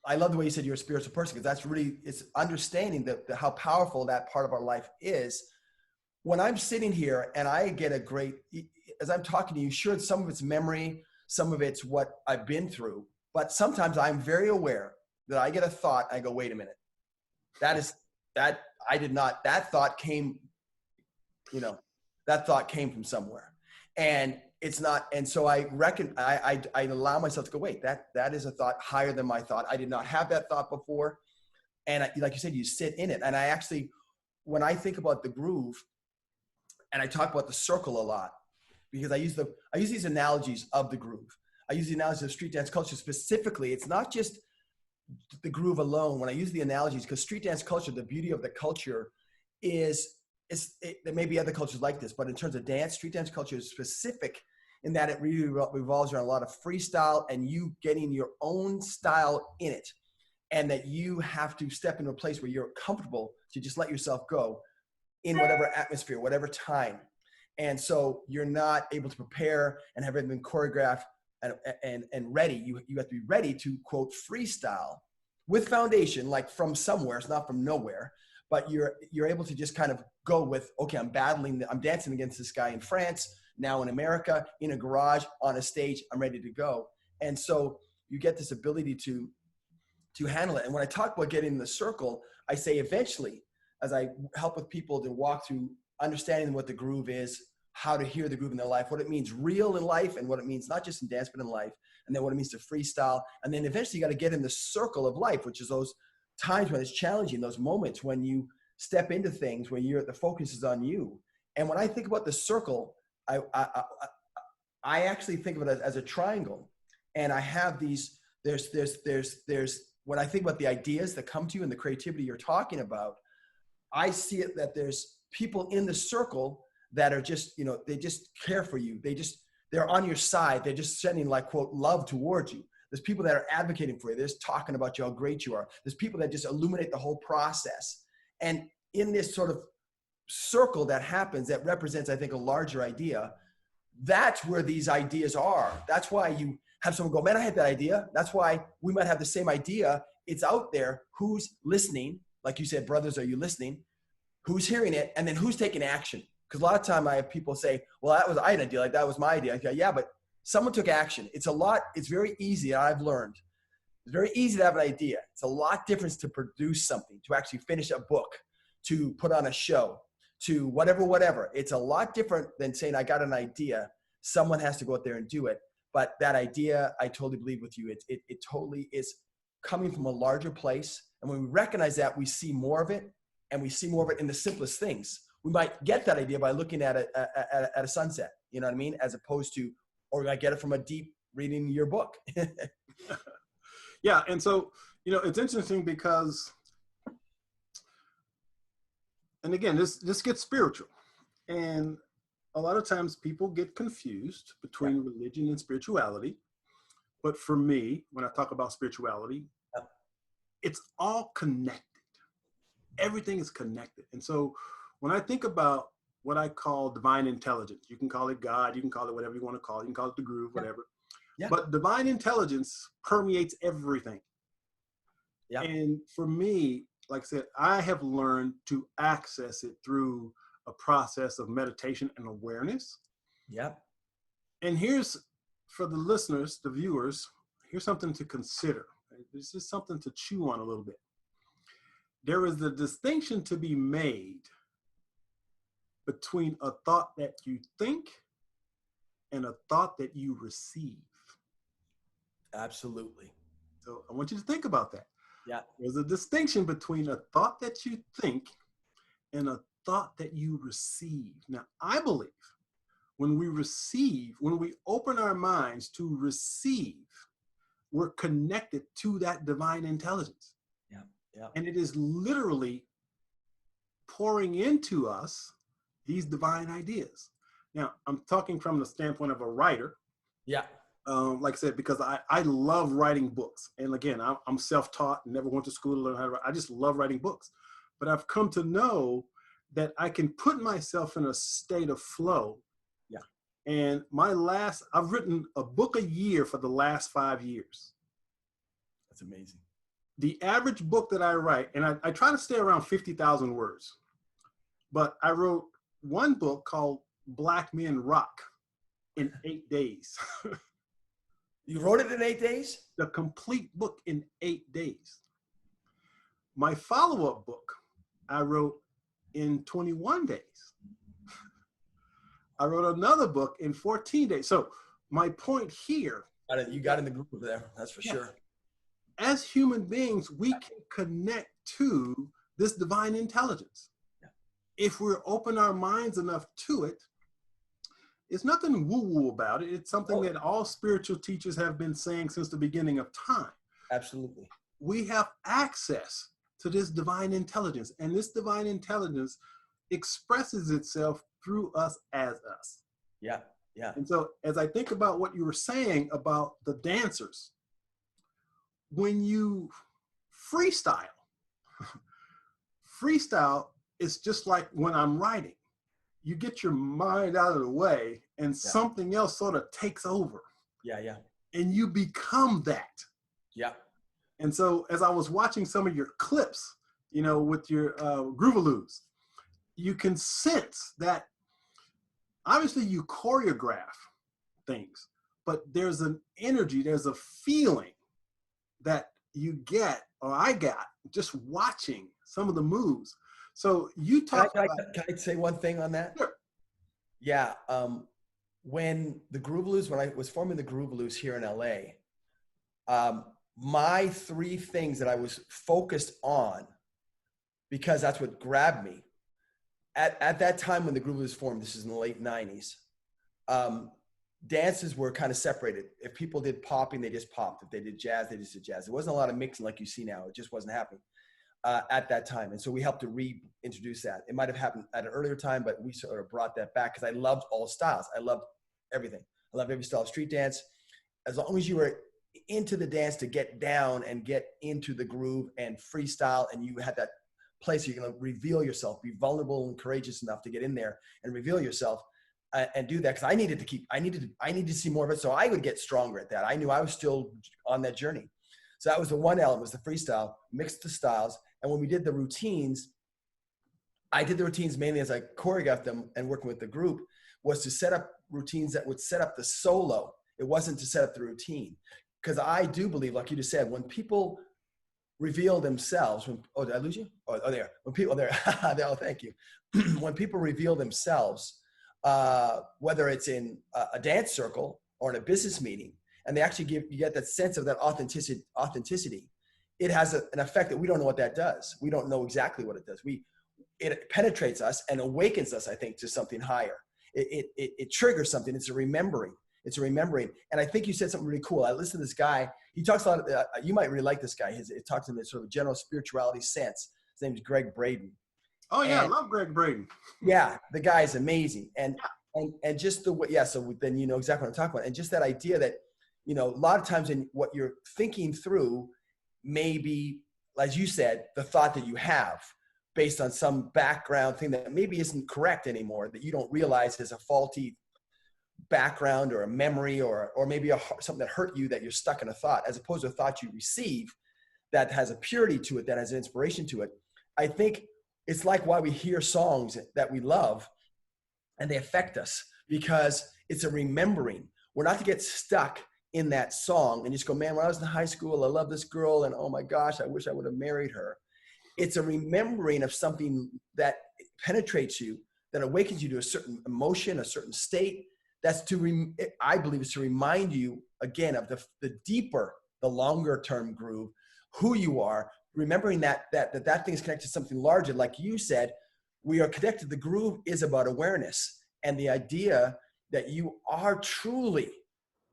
I love the way you said you're a spiritual person, because that's really, it's understanding how powerful that part of our life is. When I'm sitting here and I get as I'm talking to you, sure, some of it's memory, some of it's what I've been through, but sometimes I'm very aware that I get a thought, I go, wait a minute, that thought came, that thought came from somewhere. And it's not, and so I allow myself to go, wait, that is a thought higher than my thought. I did not have that thought before. And like you said, you sit in it. And I actually, when I think about the groove, and I talk about the circle a lot, because I use these analogies of the groove. I use the analogies of street dance culture specifically. It's not just the groove alone. When I use the analogies, because street dance culture, the beauty of the culture is, there may be other cultures like this, but in terms of dance, street dance culture is specific in that it really revolves around a lot of freestyle and you getting your own style in it. And that you have to step into a place where you're comfortable to just let yourself go in whatever atmosphere, whatever time. And so you're not able to prepare and have everything choreographed and ready. You have to be ready to, quote, freestyle with foundation, like from somewhere. It's not from nowhere. But you're able to just kind of go with, okay, I'm dancing against this guy in France, now in America, in a garage, on a stage, I'm ready to go. And so you get this ability to handle it. And when I talk about getting in the circle, I say eventually, as I help with people to walk through understanding what the groove is, how to hear the groove in their life, what it means real in life, and what it means not just in dance, but in life, and then what it means to freestyle. And then eventually you got to get in the circle of life, which is those times when it's challenging, those moments when you step into things where the focus is on you. And when I think about the circle, I actually think of it as a triangle. And I have these, when I think about the ideas that come to you and the creativity you're talking about, I see it that there's people in the circle that are just, they just care for you. They're on your side. They're just sending, like, quote, love towards you. There's people that are advocating for you. They're just talking about you, how great you are. There's people that just illuminate the whole process. And in this sort of circle that happens, that represents, I think, a larger idea, that's where these ideas are. That's why you have someone go, man, I had that idea. That's why we might have the same idea. It's out there. Who's listening? Like you said, brothers, are you listening? Who's hearing it? And then who's taking action? Because a lot of time I have people say, well, I had an idea, like that was my idea. I go, yeah, but someone took action. It's very easy. I've learned it's very easy to have an idea. It's a lot different to produce something, to actually finish a book, to put on a show, to whatever. It's a lot different than saying, I got an idea. Someone has to go out there and do it. But that idea, I totally believe with you. It totally is coming from a larger place. And when we recognize that, we see more of it, and we see more of it in the simplest things. We might get that idea by looking at a sunset, you know what I mean? As opposed to, or we might get it from a deep reading your book. Yeah. And so, it's interesting because, and again, this gets spiritual. And a lot of times people get confused between religion and spirituality. But for me, when I talk about spirituality, it's all connected. Everything is connected. And so when I think about what I call divine intelligence, you can call it God, you can call it whatever you want to call it, you can call it the groove, whatever. Yeah. But divine intelligence permeates everything. Yeah. And for me, like I said, I have learned to access it through a process of meditation and awareness. Yep. And here's, for the listeners, the viewers, here's something to consider. It's just something to chew on a little bit. There is a distinction to be made between a thought that you think and a thought that you receive. Absolutely. So I want you to think about that. Yeah. There's a distinction between a thought that you think and a thought that you receive. Now, I believe when we open our minds to receive, we're connected to that divine intelligence. Yeah. Yeah. And it is literally pouring into us these divine ideas. Now, I'm talking from the standpoint of a writer. Yeah. Like I said, because I love writing books. And again, I'm self-taught, never went to school to learn how to write. I just love writing books. But I've come to know that I can put myself in a state of flow. Yeah. And I've written a book a year for the last 5 years. That's amazing. The average book that I write, and I try to stay around 50,000 words, but I wrote one book called Black Men Rock in 8 days. You wrote it in 8 days? The complete book in 8 days. My follow-up book, I wrote in 21 days. I wrote another book in 14 days. So my point here. You got in the group there, that's for sure. As human beings, we can connect to this divine intelligence. Yeah. If we're open our minds enough to it, it's nothing woo-woo about it. It's something that all spiritual teachers have been saying since the beginning of time. Absolutely. We have access to this divine intelligence, and this divine intelligence expresses itself through us as us. Yeah, yeah. And so as I think about what you were saying about the dancers, when you freestyle is just like when I'm writing. You get your mind out of the way and something else sort of takes over. Yeah, yeah. And you become that. Yeah. And so as I was watching some of your clips, with your Groovaloos, you can sense that obviously you choreograph things, but there's an energy, there's a feeling that you get, or I got, just watching some of the moves. So you talk Can I say one thing on that? Sure. Yeah. When I was forming the Groovaloos here in LA, my 3 things that I was focused on, because that's what grabbed me at that time when the Groovaloos formed, this is in the late 90s, dances were kind of separated. If people did popping, they just popped. If they did jazz, they just did jazz. There wasn't a lot of mixing like you see now. It just wasn't happening at that time. And so we helped to reintroduce that. It might have happened at an earlier time, but we sort of brought that back because I loved all styles. I loved everything. I loved every style of street dance. As long as you were into the dance to get down and get into the groove and freestyle, and you had that place where you're going to reveal yourself, be vulnerable and courageous enough to get in there and reveal yourself and do that. Because I needed to see more of it. So I would get stronger at that. I knew I was still on that journey. So that was the one element, was the freestyle, mixed the styles. And when we did the routines, I did the routines mainly as I choreographed them and working with the group, was to set up routines that would set up the solo. It wasn't to set up the routine. Because I do believe, like you just said, when people reveal themselves, did I lose you? Oh, there. When people, there, oh, thank you. When people reveal themselves, whether it's in a dance circle or in a business meeting, and they actually you get that sense of that authenticity, it has an effect that we don't know what that does. We don't know exactly what it does. It penetrates us and awakens us, I think, to something higher. It triggers something. It's a remembering. And I think you said something really cool. I listened to this guy. He talks a lot. You might really like this guy. It talks in this sort of general spirituality sense. His name is Greg Braden. Oh yeah, I love Greg Braden. Yeah, the guy is amazing. And just the way, so then you know exactly what I'm talking about. And just that idea that, a lot of times in what you're thinking through may be, as you said, the thought that you have based on some background thing that maybe isn't correct anymore, that you don't realize is a faulty background or a memory or maybe something that hurt you, that you're stuck in a thought, as opposed to a thought you receive that has a purity to it, that has an inspiration to it. I think it's like why we hear songs that we love and they affect us, because it's a remembering. We're not to get stuck in that song and just go, man, when I was in high school, I love this girl and oh my gosh, I wish I would have married her. It's a remembering of something that penetrates you, that awakens you to a certain emotion, a certain state. That's I believe is to remind you again of the deeper, the longer term groove, who you are, remembering that thing is connected to something larger. Like you said, we are connected. The groove is about awareness and the idea that you are truly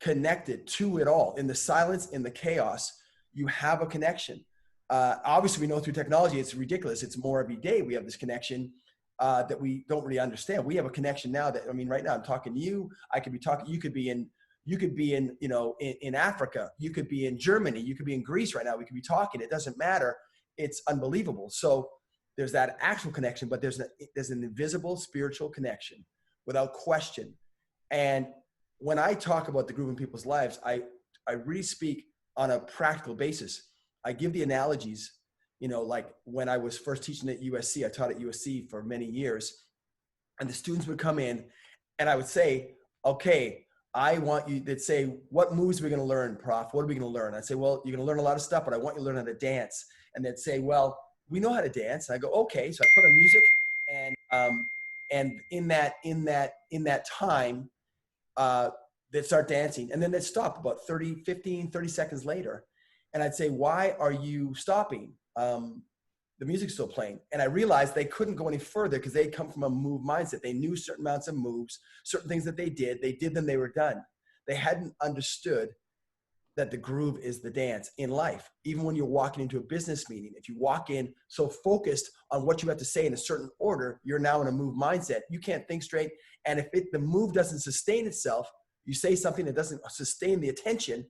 connected to it all. In the silence, in the chaos, you have a connection. Obviously, we know through technology, it's ridiculous. It's more every day we have this connection that we don't really understand. We have a connection now that, I mean, right now I'm talking to you. I could be talking, you could be in, you know, in Africa, you could be in Germany, you could be in Greece right now. We could be talking. It doesn't matter. It's unbelievable. So there's that actual connection, but there's an invisible spiritual connection without question. And when I talk about the groove in people's lives, I really speak on a practical basis. I give the analogies, you know, like when I was first teaching at USC, I taught at USC for many years, and the students would come in and I would say, okay, I want you, they'd say, what moves are we going to learn, Prof? What are we going to learn? I'd say, well, you're going to learn a lot of stuff, but I want you to learn how to dance. And they'd say, well, we know how to dance. And I go, okay. So I put on music and in that time, they'd start dancing and then they'd stop about 15, 30 seconds later. And I'd say, why are you stopping? The music's still playing. And I realized they couldn't go any further because they'd come from a move mindset. They knew certain amounts of moves, certain things that they did them, they were done. They hadn't understood that the groove is the dance in life. Even when you're walking into a business meeting, if you walk in so focused on what you have to say in a certain order, you're now in a move mindset. You can't think straight. And if the move doesn't sustain itself, you say something that doesn't sustain the attention,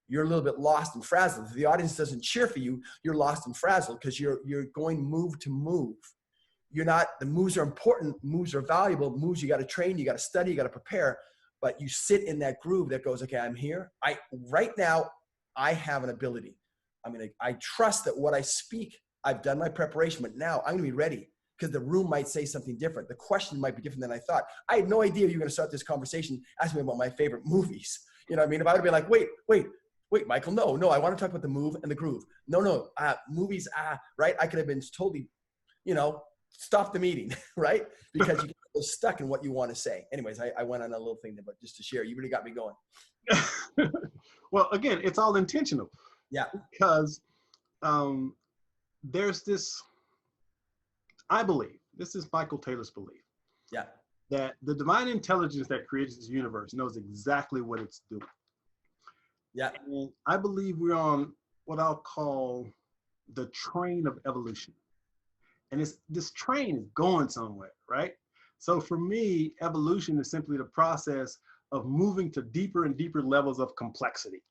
you're a little bit lost and frazzled. If the audience doesn't cheer for you, you're lost and frazzled because you're going move to move. You're not, the moves are important, moves are valuable, moves you got to train, you got to study, you got to prepare, but you sit in that groove that goes, okay, I'm here. Right now, I have an ability. I trust that what I speak, I've done my preparation, but now I'm gonna be ready because the room might say something different. The question might be different than I thought. I had no idea you were gonna start this conversation asking me about my favorite movies. You know what I mean? If I would be like, wait, Michael, no, I want to talk about the move and the groove. No, movies, right? I could have been totally, you know, stop the meeting, right? Because you get stuck in what you want to say. Anyways, I went on a little thing there, but just to share, you really got me going. Well, again, it's all intentional. Yeah. Because there's this, I believe, this is Michael Taylor's belief. Yeah. That the divine intelligence that creates this universe knows exactly what it's doing. Yeah. And I believe we're on what I'll call the train of evolution. And this train is going somewhere, right? So for me, evolution is simply the process of moving to deeper and deeper levels of complexity.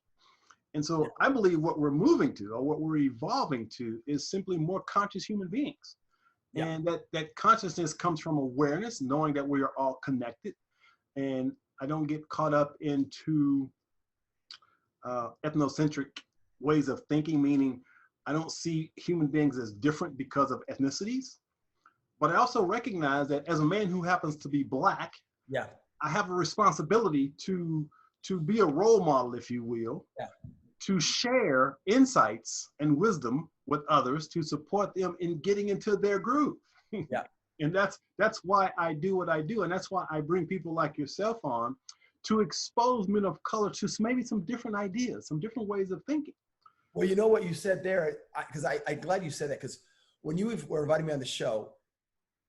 And so I believe what we're moving to, or what we're evolving to, is simply more conscious human beings. Yeah. And that consciousness comes from awareness, knowing that we are all connected. And I don't get caught up into ethnocentric ways of thinking, meaning I don't see human beings as different because of ethnicities. But I also recognize that as a man who happens to be Black, yeah, I have a responsibility to be a role model, if you will, yeah, to share insights and wisdom with others to support them in getting into their groove. Yeah. And that's why I do what I do. And that's why I bring people like yourself on to expose men of color to maybe some different ideas, some different ways of thinking. Well, you know what you said there, because I'm glad you said that, because when you were inviting me on the show,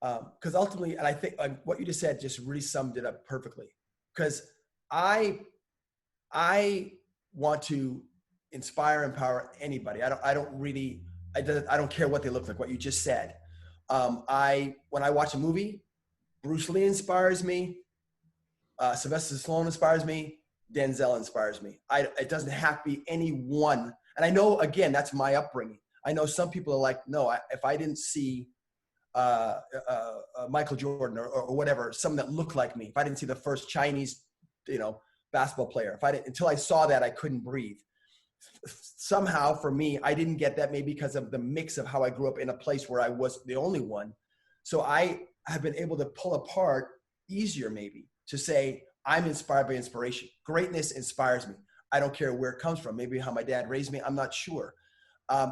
because ultimately, and I think what you just said just really summed it up perfectly, because I want to inspire, empower anybody. I don't care what they look like, what you just said. When I watch a movie, Bruce Lee inspires me, Sylvester Stallone inspires me, Denzel inspires me. It doesn't have to be any one. And I know, again, that's my upbringing. I know some people are like, no, if I didn't see Michael Jordan or whatever, someone that looked like me, if I didn't see the first Chinese, basketball player, until I saw that, I couldn't breathe. Somehow for me, I didn't get that, maybe because of the mix of how I grew up in a place where I was the only one. So I have been able to pull apart easier, maybe, to say I'm inspired by inspiration. Greatness inspires me. I don't care where it comes from. Maybe how my dad raised me. I'm not sure.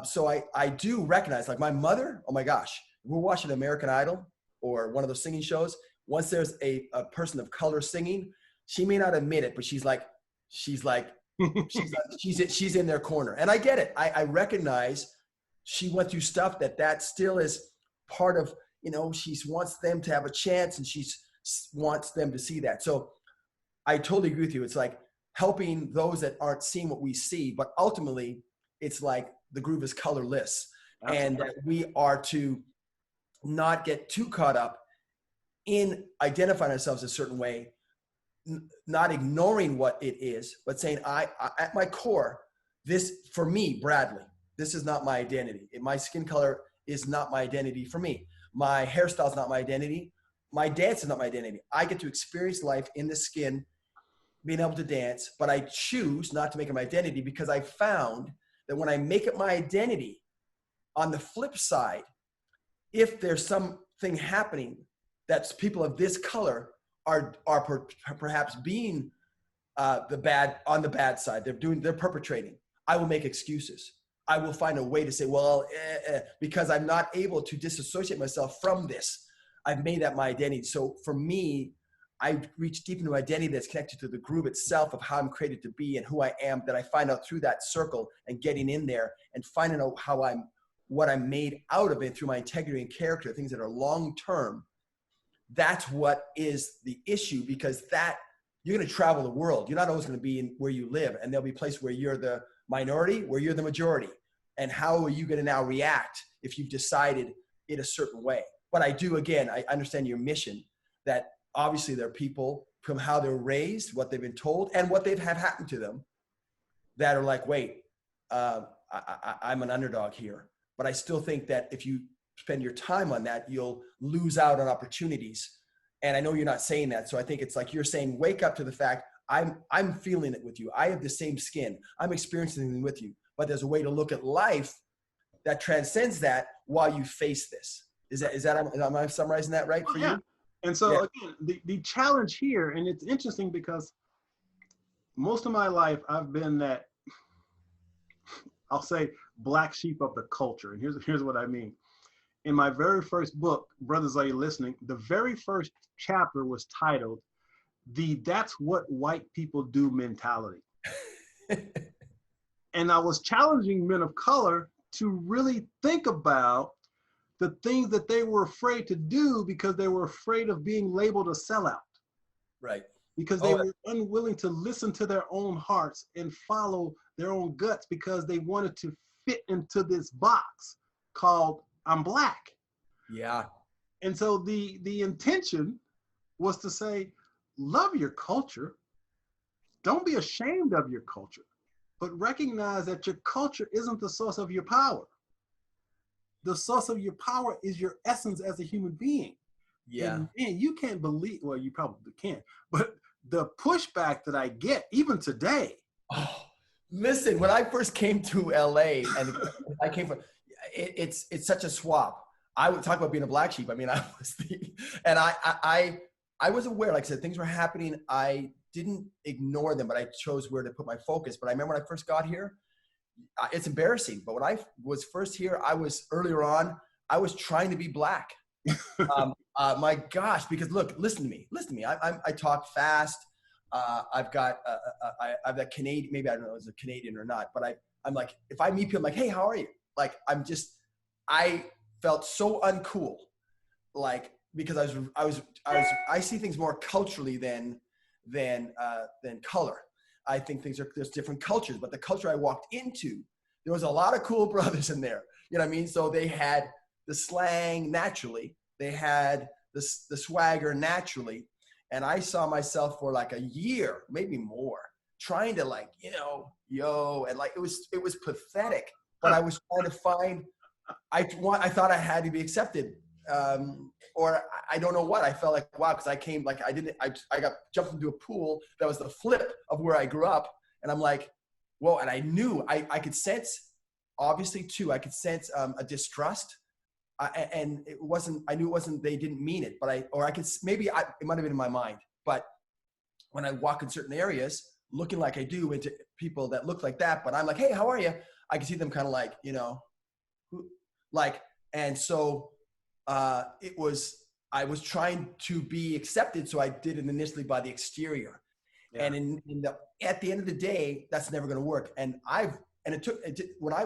So I do recognize, like my mother, oh my gosh, we're watching American Idol or one of those singing shows. Once there's a person of color singing, she may not admit it, but she's in their corner. And I get it. I recognize she went through stuff that still is part of, she wants them to have a chance and she wants them to see that. So I totally agree with you. It's like helping those that aren't seeing what we see, but ultimately it's like the groove is colorless. Absolutely. And that we are to not get too caught up in identifying ourselves a certain way, not ignoring what it is, but saying, I at my core, this, for me, Bradley, this is not my identity. My skin color is not my identity for me. My hairstyle is not my identity. My dance is not my identity. I get to experience life in the skin, being able to dance, but I choose not to make it my identity because I found that when I make it my identity, on the flip side, if there's something happening that's people of this color are perhaps being on the bad side, they're perpetrating, I will make excuses. I will find a way to say, well, because I'm not able to disassociate myself from this. I've made that my identity. So for me, I reach deep into identity that's connected to the groove itself of how I'm created to be and who I am, that I find out through that circle and getting in there and finding out what I'm made out of it through my integrity and character, things that are long-term. That's what is the issue, because you're going to travel the world. You're not always going to be in where you live, and there'll be places where you're the minority, where you're the majority. And how are you going to now react if you've decided in a certain way? But I understand your mission, that obviously there are people from how they're raised, what they've been told, and what they've have happened to them that are like, wait, I'm an underdog here. But I still think that if you spend your time on that, you'll lose out on opportunities. And I know you're not saying that. So I think it's like you're saying, wake up to the fact, I'm feeling it with you. I have the same skin. I'm experiencing it with you. But there's a way to look at life that transcends that while you face this. Am I summarizing that right for you? And so again, the challenge here, and it's interesting because most of my life I've been that, I'll say, black sheep of the culture. And here's what I mean. In my very first book, Brothers Are You Listening? The very first chapter was titled the "That's What White People Do" mentality. And I was challenging men of color to really think about the things that they were afraid to do because they were afraid of being labeled a sellout. Right. Because they were unwilling to listen to their own hearts and follow their own guts because they wanted to fit into this box called I'm black. Yeah. And so the intention was to say, love your culture. Don't be ashamed of your culture, but recognize that your culture isn't the source of your power. The source of your power is your essence as a human being. Yeah. And you can't believe, well, you probably can, but the pushback that I get even today. Oh, listen, when I first came to LA and I came from, it's such a swap. I would talk about being a black sheep. I mean, I was aware, like I said, things were happening. I didn't ignore them, but I chose where to put my focus. But I remember when I first got here, it's embarrassing. But when I was first here, I was trying to be black. My gosh, because look, listen to me. I talk fast. I've got that Canadian, maybe I don't know if it's a Canadian or not, but I'm like, if I meet people, I'm like, hey, how are you? Like, I felt so uncool, like, because I see things more culturally than color. I think there's different cultures, but the culture I walked into, there was a lot of cool brothers in there. You know what I mean? So they had the slang naturally. They had the swagger naturally. And I saw myself for like a year, maybe more, trying to like, yo, and like, it was pathetic, but I was trying to find, I thought I had to be accepted. Or I don't know what, I felt like, wow, because I came, like, I got jumped into a pool that was the flip of where I grew up. And I'm like, whoa. And I knew I could sense, obviously too, I could sense a distrust. And it wasn't, I knew it wasn't, they didn't mean it, but it might have been in my mind. But when I walk in certain areas, looking like I do into people that look like that, but I'm like, hey, how are you? I can see them kind of like, like, and so I was trying to be accepted. So I did it initially by the exterior. Yeah. And at the end of the day, that's never going to work. And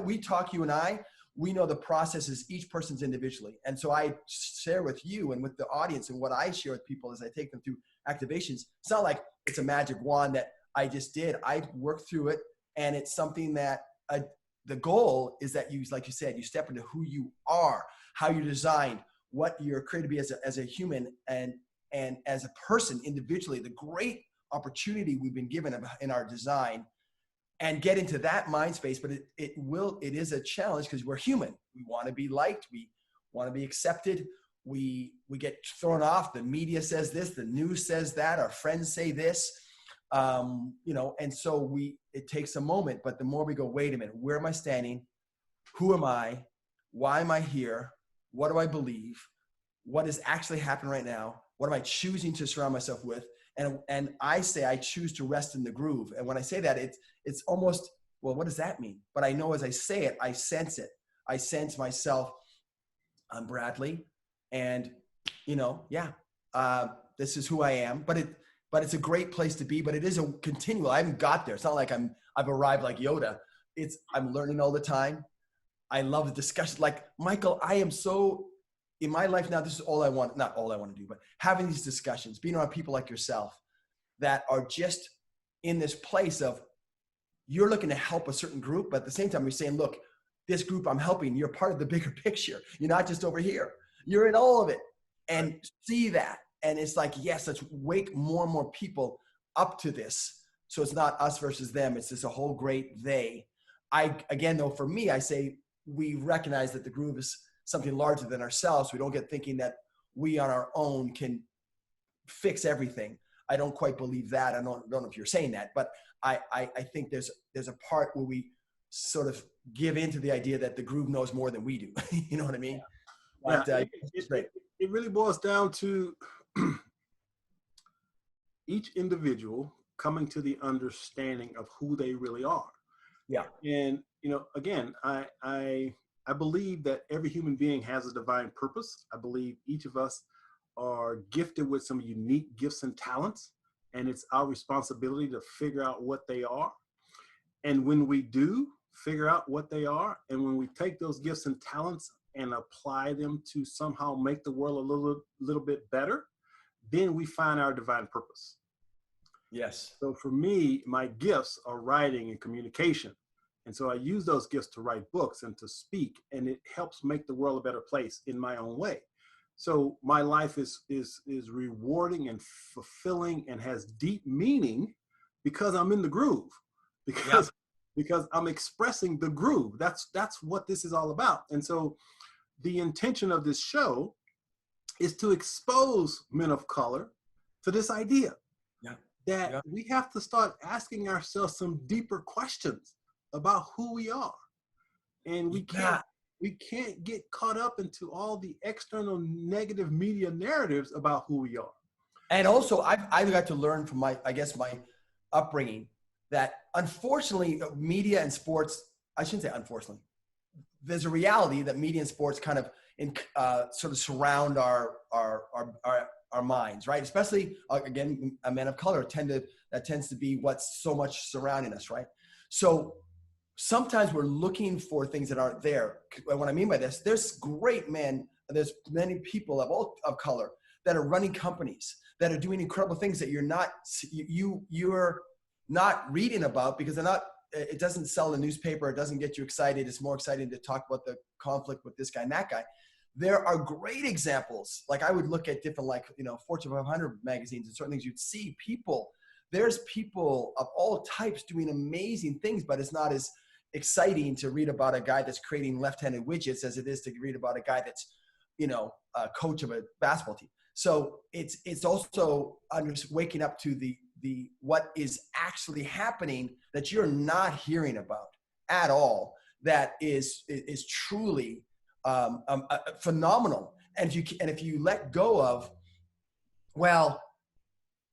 we talk, you and I, we know the process is each person's individually. And so I share with you and with the audience, and what I share with people as I take them through activations. It's not like it's a magic wand that I just did. I worked through it, and it's something that the goal is that you, like you said, you step into who you are, how you're designed, what you're created to be as a human and as a person individually, the great opportunity we've been given in our design, and get into that mind space. But it is a challenge because we're human. We want to be liked. We want to be accepted. We get thrown off. The media says this, the news says that, our friends say this, and so it takes a moment, but the more we go, wait a minute, where am I standing? Who am I? Why am I here? What do I believe? What is actually happening right now? What am I choosing to surround myself with? And I say I choose to rest in the groove. And when I say that, it's almost, well, what does that mean? But I know as I say it, I sense it. I sense myself. I'm Bradley, and this is who I am. But it's a great place to be. But it is a continual. I haven't got there. It's not like I've arrived like Yoda. I'm learning all the time. I love the discussion. Like, Michael, I am so in my life now, this is all I want, not all I want to do, but having these discussions, being around people like yourself that are just in this place of, you're looking to help a certain group, but at the same time, you're saying, look, this group I'm helping, you're part of the bigger picture. You're not just over here. You're in all of it. And see that. And it's like, yes, let's wake more and more people up to this. So it's not us versus them. It's just a whole great they. Again, though, for me, I say we recognize that the groove is something larger than ourselves. We don't get thinking that we on our own can fix everything. I don't quite believe that. I don't know if you're saying that, but I think there's a part where we sort of give into the idea that the groove knows more than we do. You know what I mean? Yeah. But, it really boils down to each individual coming to the understanding of who they really are. Yeah. And, again, I believe that every human being has a divine purpose. I believe each of us are gifted with some unique gifts and talents, and it's our responsibility to figure out what they are. And when we do figure out what they are, and when we take those gifts and talents and apply them to somehow make the world a little bit better, then we find our divine purpose. Yes. So for me, my gifts are writing and communication. And so I use those gifts to write books and to speak, and it helps make the world a better place in my own way. So my life is rewarding and fulfilling and has deep meaning because I'm in the groove, because I'm expressing the groove. That's what this is all about. And so the intention of this show is to expose men of color to this idea that we have to start asking ourselves some deeper questions about who we are. And we can't get caught up into all the external negative media narratives about who we are. And also I've got to learn from my upbringing that unfortunately media and sports, I shouldn't say unfortunately, there's a reality that media and sports kind of sort of surround our minds, right? Especially again, a man of color that tends to be what's so much surrounding us, right? So sometimes we're looking for things that aren't there. And what I mean by this, there's great men, there's many people of color that are running companies, that are doing incredible things that you're not reading about because it doesn't sell the newspaper, it doesn't get you excited. It's more exciting to talk about the conflict with this guy and that guy. There are great examples. Like I would look at different, Fortune 500 magazines and certain things, you'd see there's people of all types doing amazing things, but it's not as exciting to read about a guy that's creating left-handed widgets as it is to read about a guy that's, a coach of a basketball team. So it's also waking up to the what is actually happening that you're not hearing about at all. That is truly phenomenal. And if you let go of, well,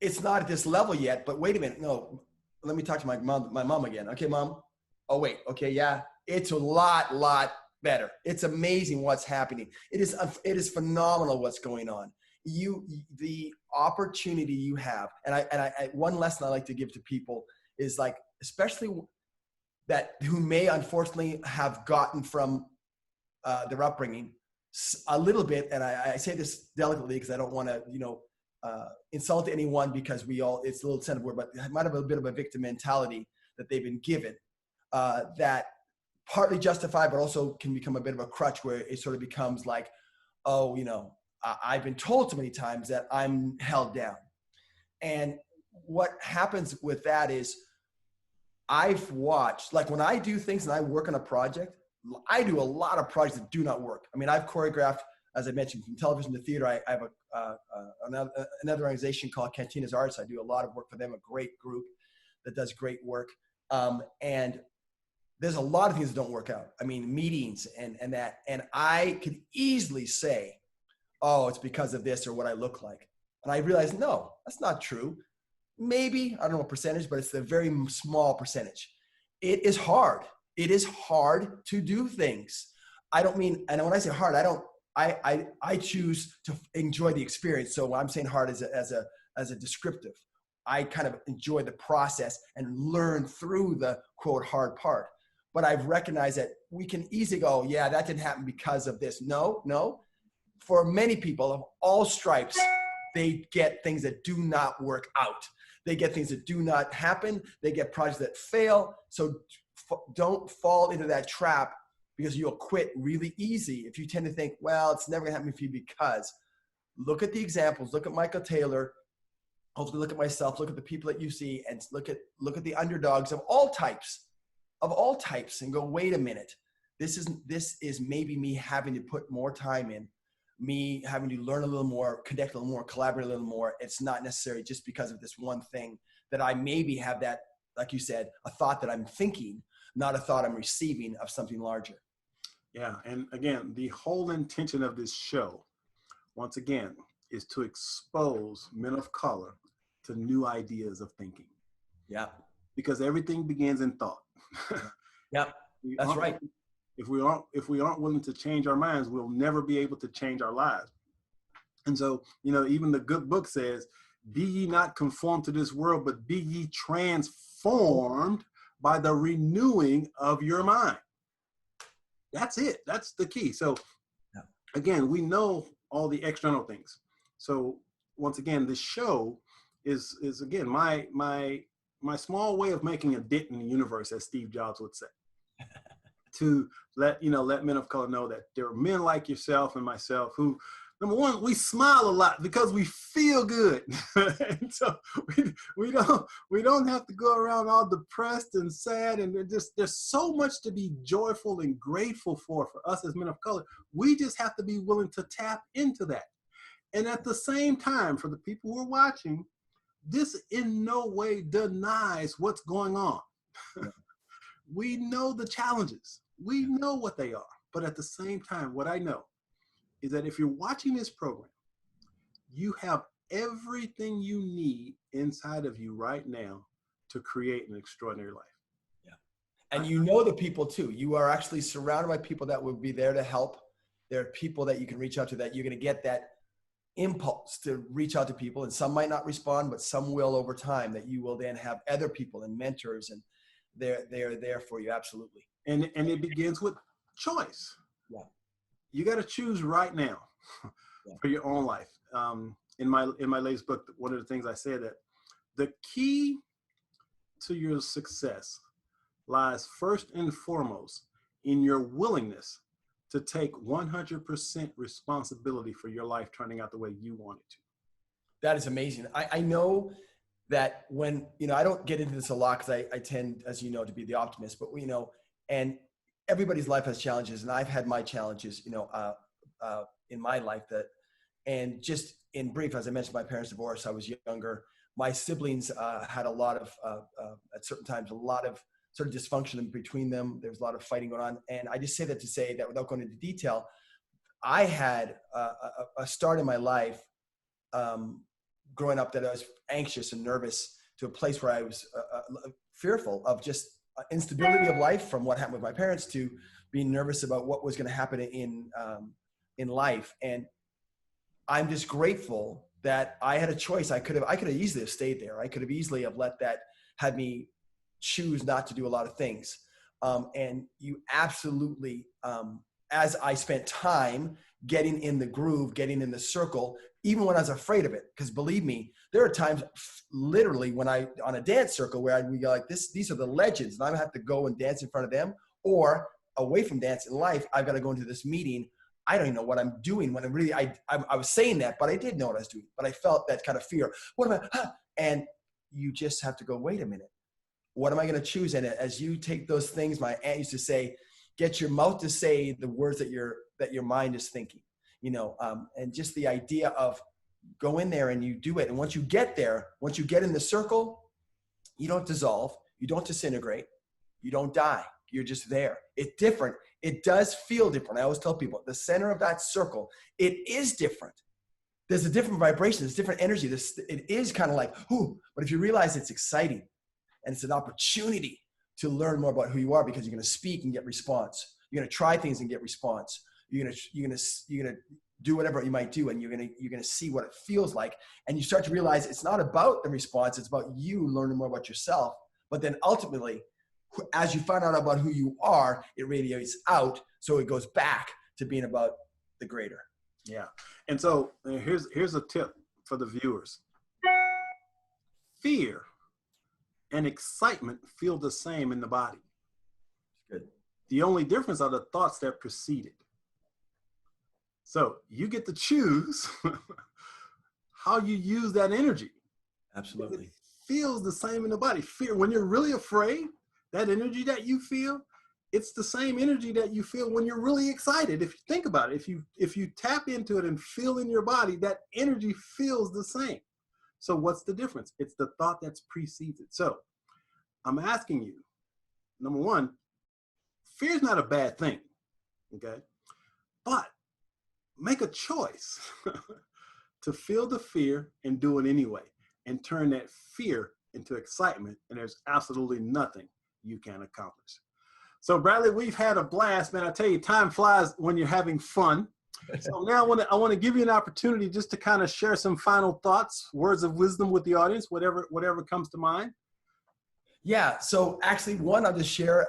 it's not at this level yet, but wait a minute, no, let me talk to my mom again. Okay, mom. Oh, wait. Okay. Yeah. It's a lot better. It's amazing what's happening. It is phenomenal what's going on. The opportunity you have, and I one lesson I like to give to people is like, especially that who may unfortunately have gotten from their upbringing a little bit, and I say this delicately because I don't want to, insult anyone, because it's a little sensitive word, but it might have a bit of a victim mentality that they've been given, that partly justified, but also can become a bit of a crutch where it sort of becomes like, oh, I've been told so many times that I'm held down. And what happens with that is I've watched, like when I do things and I work on a project, I do a lot of projects that do not work. I mean, I've choreographed, as I mentioned, from television to theater. I have another organization called Cantina's Arts. I do a lot of work for them, a great group that does great work. And there's a lot of things that don't work out. I mean, meetings and that. And I could easily say, oh, it's because of this or what I look like. And I realized, no, that's not true. Maybe, I don't know what percentage, but it's a very small percentage. It is hard. It is hard to do things. I don't mean, and when I say hard, I choose to enjoy the experience. So I'm saying hard as a descriptive. I kind of enjoy the process and learn through the quote hard part. But I've recognized that we can easily go, yeah, that didn't happen because of this. No. For many people of all stripes, they get things that do not work out. They get things that do not happen. They get projects that fail. So don't fall into that trap, because you'll quit really easy if you tend to think, well, it's never gonna happen for you. Because look at the examples, look at Michael Taylor, hopefully look at myself, look at the people that you see, and look at the underdogs of all types, and go, wait a minute, this is maybe me having to put more time in, me having to learn a little more, connect a little more, collaborate a little more. It's not necessarily just because of this one thing that I maybe have that, like you said, a thought that I'm thinking, not a thought I'm receiving of something larger. Yeah, and again, the whole intention of this show, once again, is to expose men of color to new ideas of thinking. Yeah. Because everything begins in thought. Yeah, that's right. If we aren't willing to change our minds, we'll never be able to change our lives. And so, even the good book says, be ye not conformed to this world, but be ye transformed by the renewing of your mind. That's it. That's the key. So again, we know all the external things. So once again, the show is again, my small way of making a dent in the universe, as Steve Jobs would say, to let men of color know that there are men like yourself and myself who, number one, we smile a lot because we feel good. And so we don't have to go around all depressed and sad, and there's so much to be joyful and grateful for us as men of color. We just have to be willing to tap into that. And at the same time, for the people who are watching, this in no way denies what's going on. We know the challenges. We know what they are. But at the same time, what I know is that if you're watching this program, you have everything you need inside of you right now to create an extraordinary life. Yeah. And you know the people too. You are actually surrounded by people that will be there to help. There are people that you can reach out to, that you're going to get that impulse to reach out to people. And some might not respond, but some will over time, that you will then have other people and mentors, and they're there for you. Absolutely. And it begins with choice. Yeah. You got to choose right now for your own life. In my latest book, one of the things I said, that the key to your success lies first and foremost in your willingness to take 100% responsibility for your life turning out the way you want it to. That is amazing. I know that when, I don't get into this a lot because I tend, as you know, to be the optimist, but and everybody's life has challenges, and I've had my challenges, in my life, and just in brief, as I mentioned, my parents divorced. I was younger. My siblings had a lot of, at certain times, a lot of sort of dysfunction in between them. There was a lot of fighting going on. And I just say that to say that, without going into detail, I had a start in my life growing up that I was anxious and nervous to a place where I was fearful of just instability of life from what happened with my parents to being nervous about what was going to happen in life. And I'm just grateful that I had a choice. I could have easily have stayed there. I could have easily have let that had me choose not to do a lot of things. And you absolutely, as I spent time getting in the groove, getting in the circle, even when I was afraid of it, because believe me, there are times literally when on a dance circle where I'd be like, these are the legends, and I have to go and dance in front of them, or away from dance in life, I've got to go into this meeting. I don't even know what I'm doing when I was saying that, but I did know what I was doing, but I felt that kind of fear. What am I? And you just have to go, wait a minute. What am I going to choose? And as you take those things, my aunt used to say, get your mouth to say the words that your mind is thinking, and just the idea of go in there and you do it. And once you get there, once you get in the circle, you don't dissolve, you don't disintegrate, you don't die. You're just there. It's different. It does feel different. I always tell people the center of that circle, it is different. There's a different vibration. There's different energy. It is kind of like, ooh, but if you realize it's exciting and it's an opportunity to learn more about who you are, because you're going to speak and get response. You're going to try things and get response. You're going to do whatever you might do, and you're going to see what it feels like. And you start to realize it's not about the response. It's about you learning more about yourself. But then ultimately, as you find out about who you are, it radiates out. So it goes back to being about the greater. Yeah. And so here's a tip for the viewers. Fear and excitement feel the same in the body. Good. The only difference are the thoughts that precede it. So you get to choose how you use that energy. Absolutely. It feels the same in the body. Fear, when you're really afraid, that energy that you feel, it's the same energy that you feel when you're really excited. If you think about it, if you tap into it and feel in your body, that energy feels the same. So what's the difference? It's the thought that's precedes it. So I'm asking you, number one, fear is not a bad thing, okay? But make a choice to feel the fear and do it anyway, and turn that fear into excitement, and there's absolutely nothing you can accomplish. So Bradley, we've had a blast, man. I tell you, time flies when you're having fun. So now I want to give you an opportunity just to kind of share some final thoughts, words of wisdom with the audience, whatever comes to mind. Yeah. So actually, one, I'll just share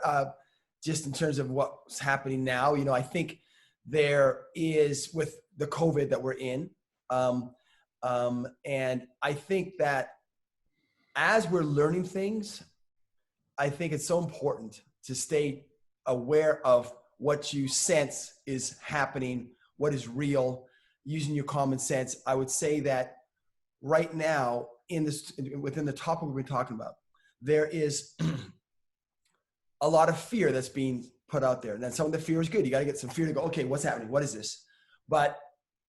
just in terms of what's happening now. I think there is with the COVID that we're in, and I think that as we're learning things, I think it's so important to stay aware of what you sense is happening, what is real, using your common sense. I would say that right now, within the topic we've been talking about, there is a lot of fear that's being put out there. And then some of the fear is good. You got to get some fear to go, okay, what's happening? What is this? But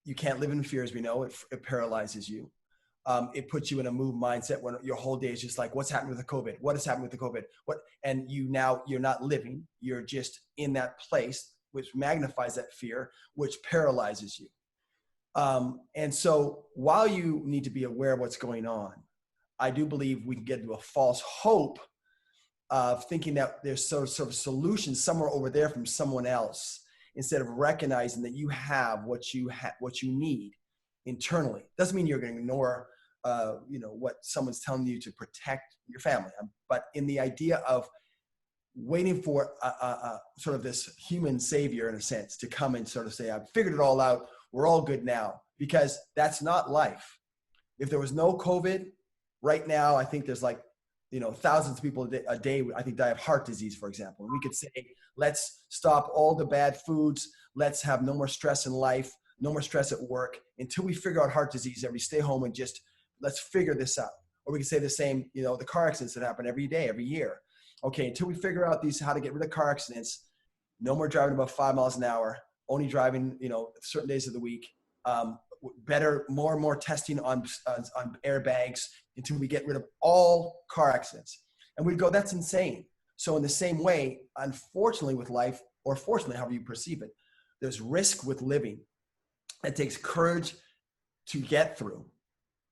you can't live in fear, as we know. It paralyzes you. It puts you in a move mindset when your whole day is just like, what's happening with the COVID? What is happening with the COVID? And you're not living. You're just in that place, which magnifies that fear, which paralyzes you. And so while you need to be aware of what's going on, I do believe we can get into a false hope of thinking that there's sort of a solution somewhere over there from someone else, instead of recognizing that you have what you need internally. Doesn't mean you're going to ignore what someone's telling you to protect your family, but in the idea of waiting for a sort of this human savior, in a sense, to come and sort of say, I've figured it all out, we're all good now, because that's not life. If there was no COVID right now, I think there's thousands of people a day, I think, die of heart disease, for example. And we could say, let's stop all the bad foods. Let's have no more stress in life, no more stress at work, until we figure out heart disease, and we stay home and just, let's figure this out. Or we can say the same, the car accidents that happen every day, every year. Okay, until we figure out how to get rid of car accidents, no more driving above 5 miles an hour, only driving, certain days of the week. Better, more and more testing on airbags until we get rid of all car accidents. And we'd go, that's insane. So in the same way, unfortunately with life, or fortunately, however you perceive it, there's risk with living. It takes courage to get through.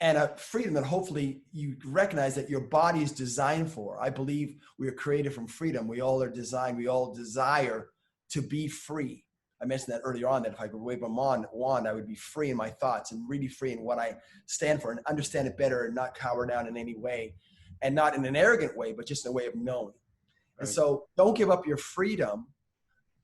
and a freedom that hopefully you recognize that your body is designed for. I believe we are created from freedom. We all are designed. We all desire to be free. I mentioned that earlier on, that if I could wave a wand, I would be free in my thoughts and really free in what I stand for and understand it better and not cower down in any way, and not in an arrogant way, but just in a way of knowing. Right. And so don't give up your freedom.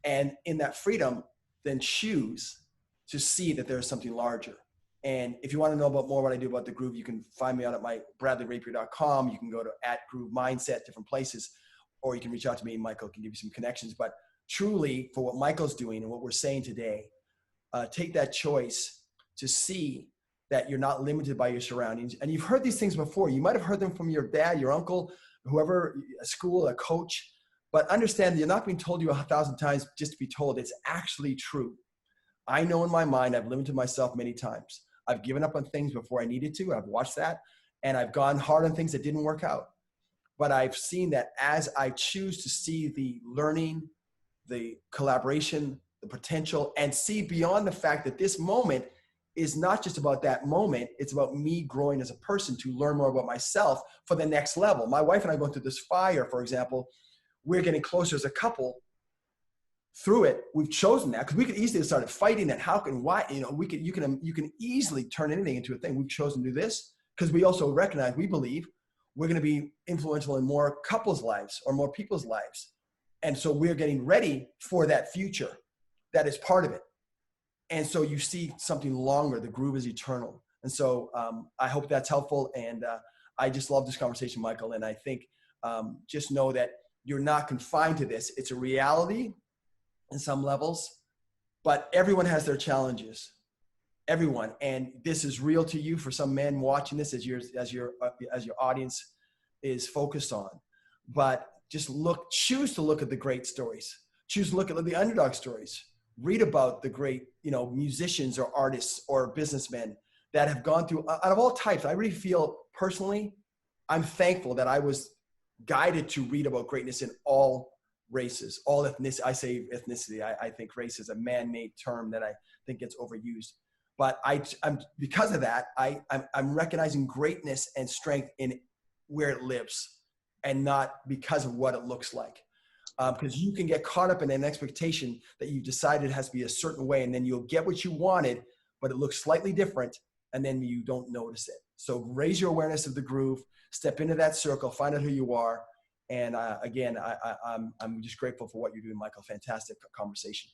And in that freedom, then choose to see that there's something larger. And if you want to know about more what I do about the groove, you can find me out at my bradleyrapier.com. You can go to @groove mindset, different places, or you can reach out to me. Michael can give you some connections. But truly, for what Michael's doing and what we're saying today, take that choice to see that you're not limited by your surroundings. And you've heard these things before. You might have heard them from your dad, your uncle, whoever, a school, a coach. But understand that you're not being told you 1,000 times just to be told. It's actually true. I know in my mind, I've limited myself many times. I've given up on things before I needed to. I've watched that. And I've gone hard on things that didn't work out. But I've seen that as I choose to see the learning, the collaboration, the potential, and see beyond the fact that this moment is not just about that moment. It's about me growing as a person to learn more about myself for the next level. My wife and I going through this fire, for example. We're getting closer as a couple through it. We've chosen that because we could easily have started fighting that. How can, why, you know, you can easily turn anything into a thing. We've chosen to do this because we also recognize, we believe we're going to be influential in more couples' lives or more people's lives. And so we're getting ready for that future. That is part of it. And so you see something longer. The groove is eternal. And so I hope that's helpful. And I just love this conversation, Michael. And I think just know that you're not confined to this. It's a reality in some levels, but everyone has their challenges. Everyone. And this is real to you. For some men watching this, as your audience is focused on. But just choose to look at the great stories. Choose to look at the underdog stories. Read about the great, musicians or artists or businessmen that have gone through, out of all types. I really feel personally, I'm thankful that I was guided to read about greatness in all races, all ethnicity. I say ethnicity. I think race is a man-made term that I think gets overused. But I'm because of that, I'm recognizing greatness and strength in where it lives, and not because of what it looks like. Because you can get caught up in an expectation that you've decided has to be a certain way, and then you'll get what you wanted, but it looks slightly different, and then you don't notice it. So raise your awareness of the groove, step into that circle, find out who you are. And again, I'm just grateful for what you're doing, Michael. Fantastic conversation.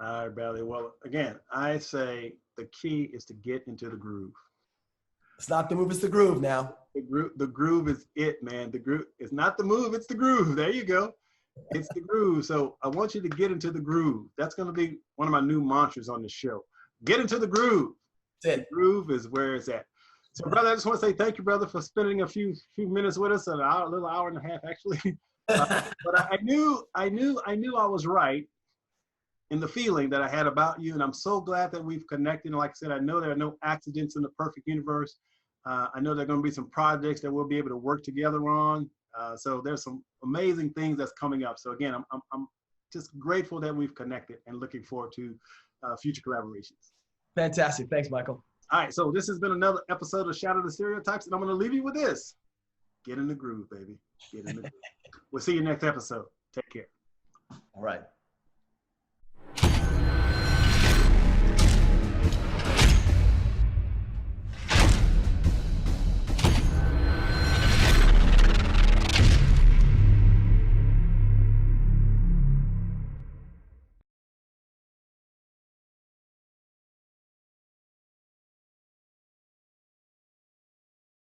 All right, Bradley. Well, again, I say the key is to get into the groove. It's not the move, it's the groove now. The groove is it, man. The groove is not the move, it's the groove. There you go. It's the groove. So I want you to get into the groove. That's going to be one of my new mantras on the show. Get into the groove. The groove is where it's at. So, brother, I just want to say thank you, brother, for spending a few minutes with us, a little hour and a half, actually. But I knew I was right in the feeling that I had about you, and I'm so glad that we've connected. And like I said, I know there are no accidents in the perfect universe. I know there are going to be some projects that we'll be able to work together on. So there's some amazing things that's coming up. So again, I'm just grateful that we've connected and looking forward to future collaborations. Fantastic. Thanks, Michael. All right. So this has been another episode of Shatter the Stereotypes, and I'm going to leave you with this. Get in the groove, baby. Get in the groove. We'll see you next episode.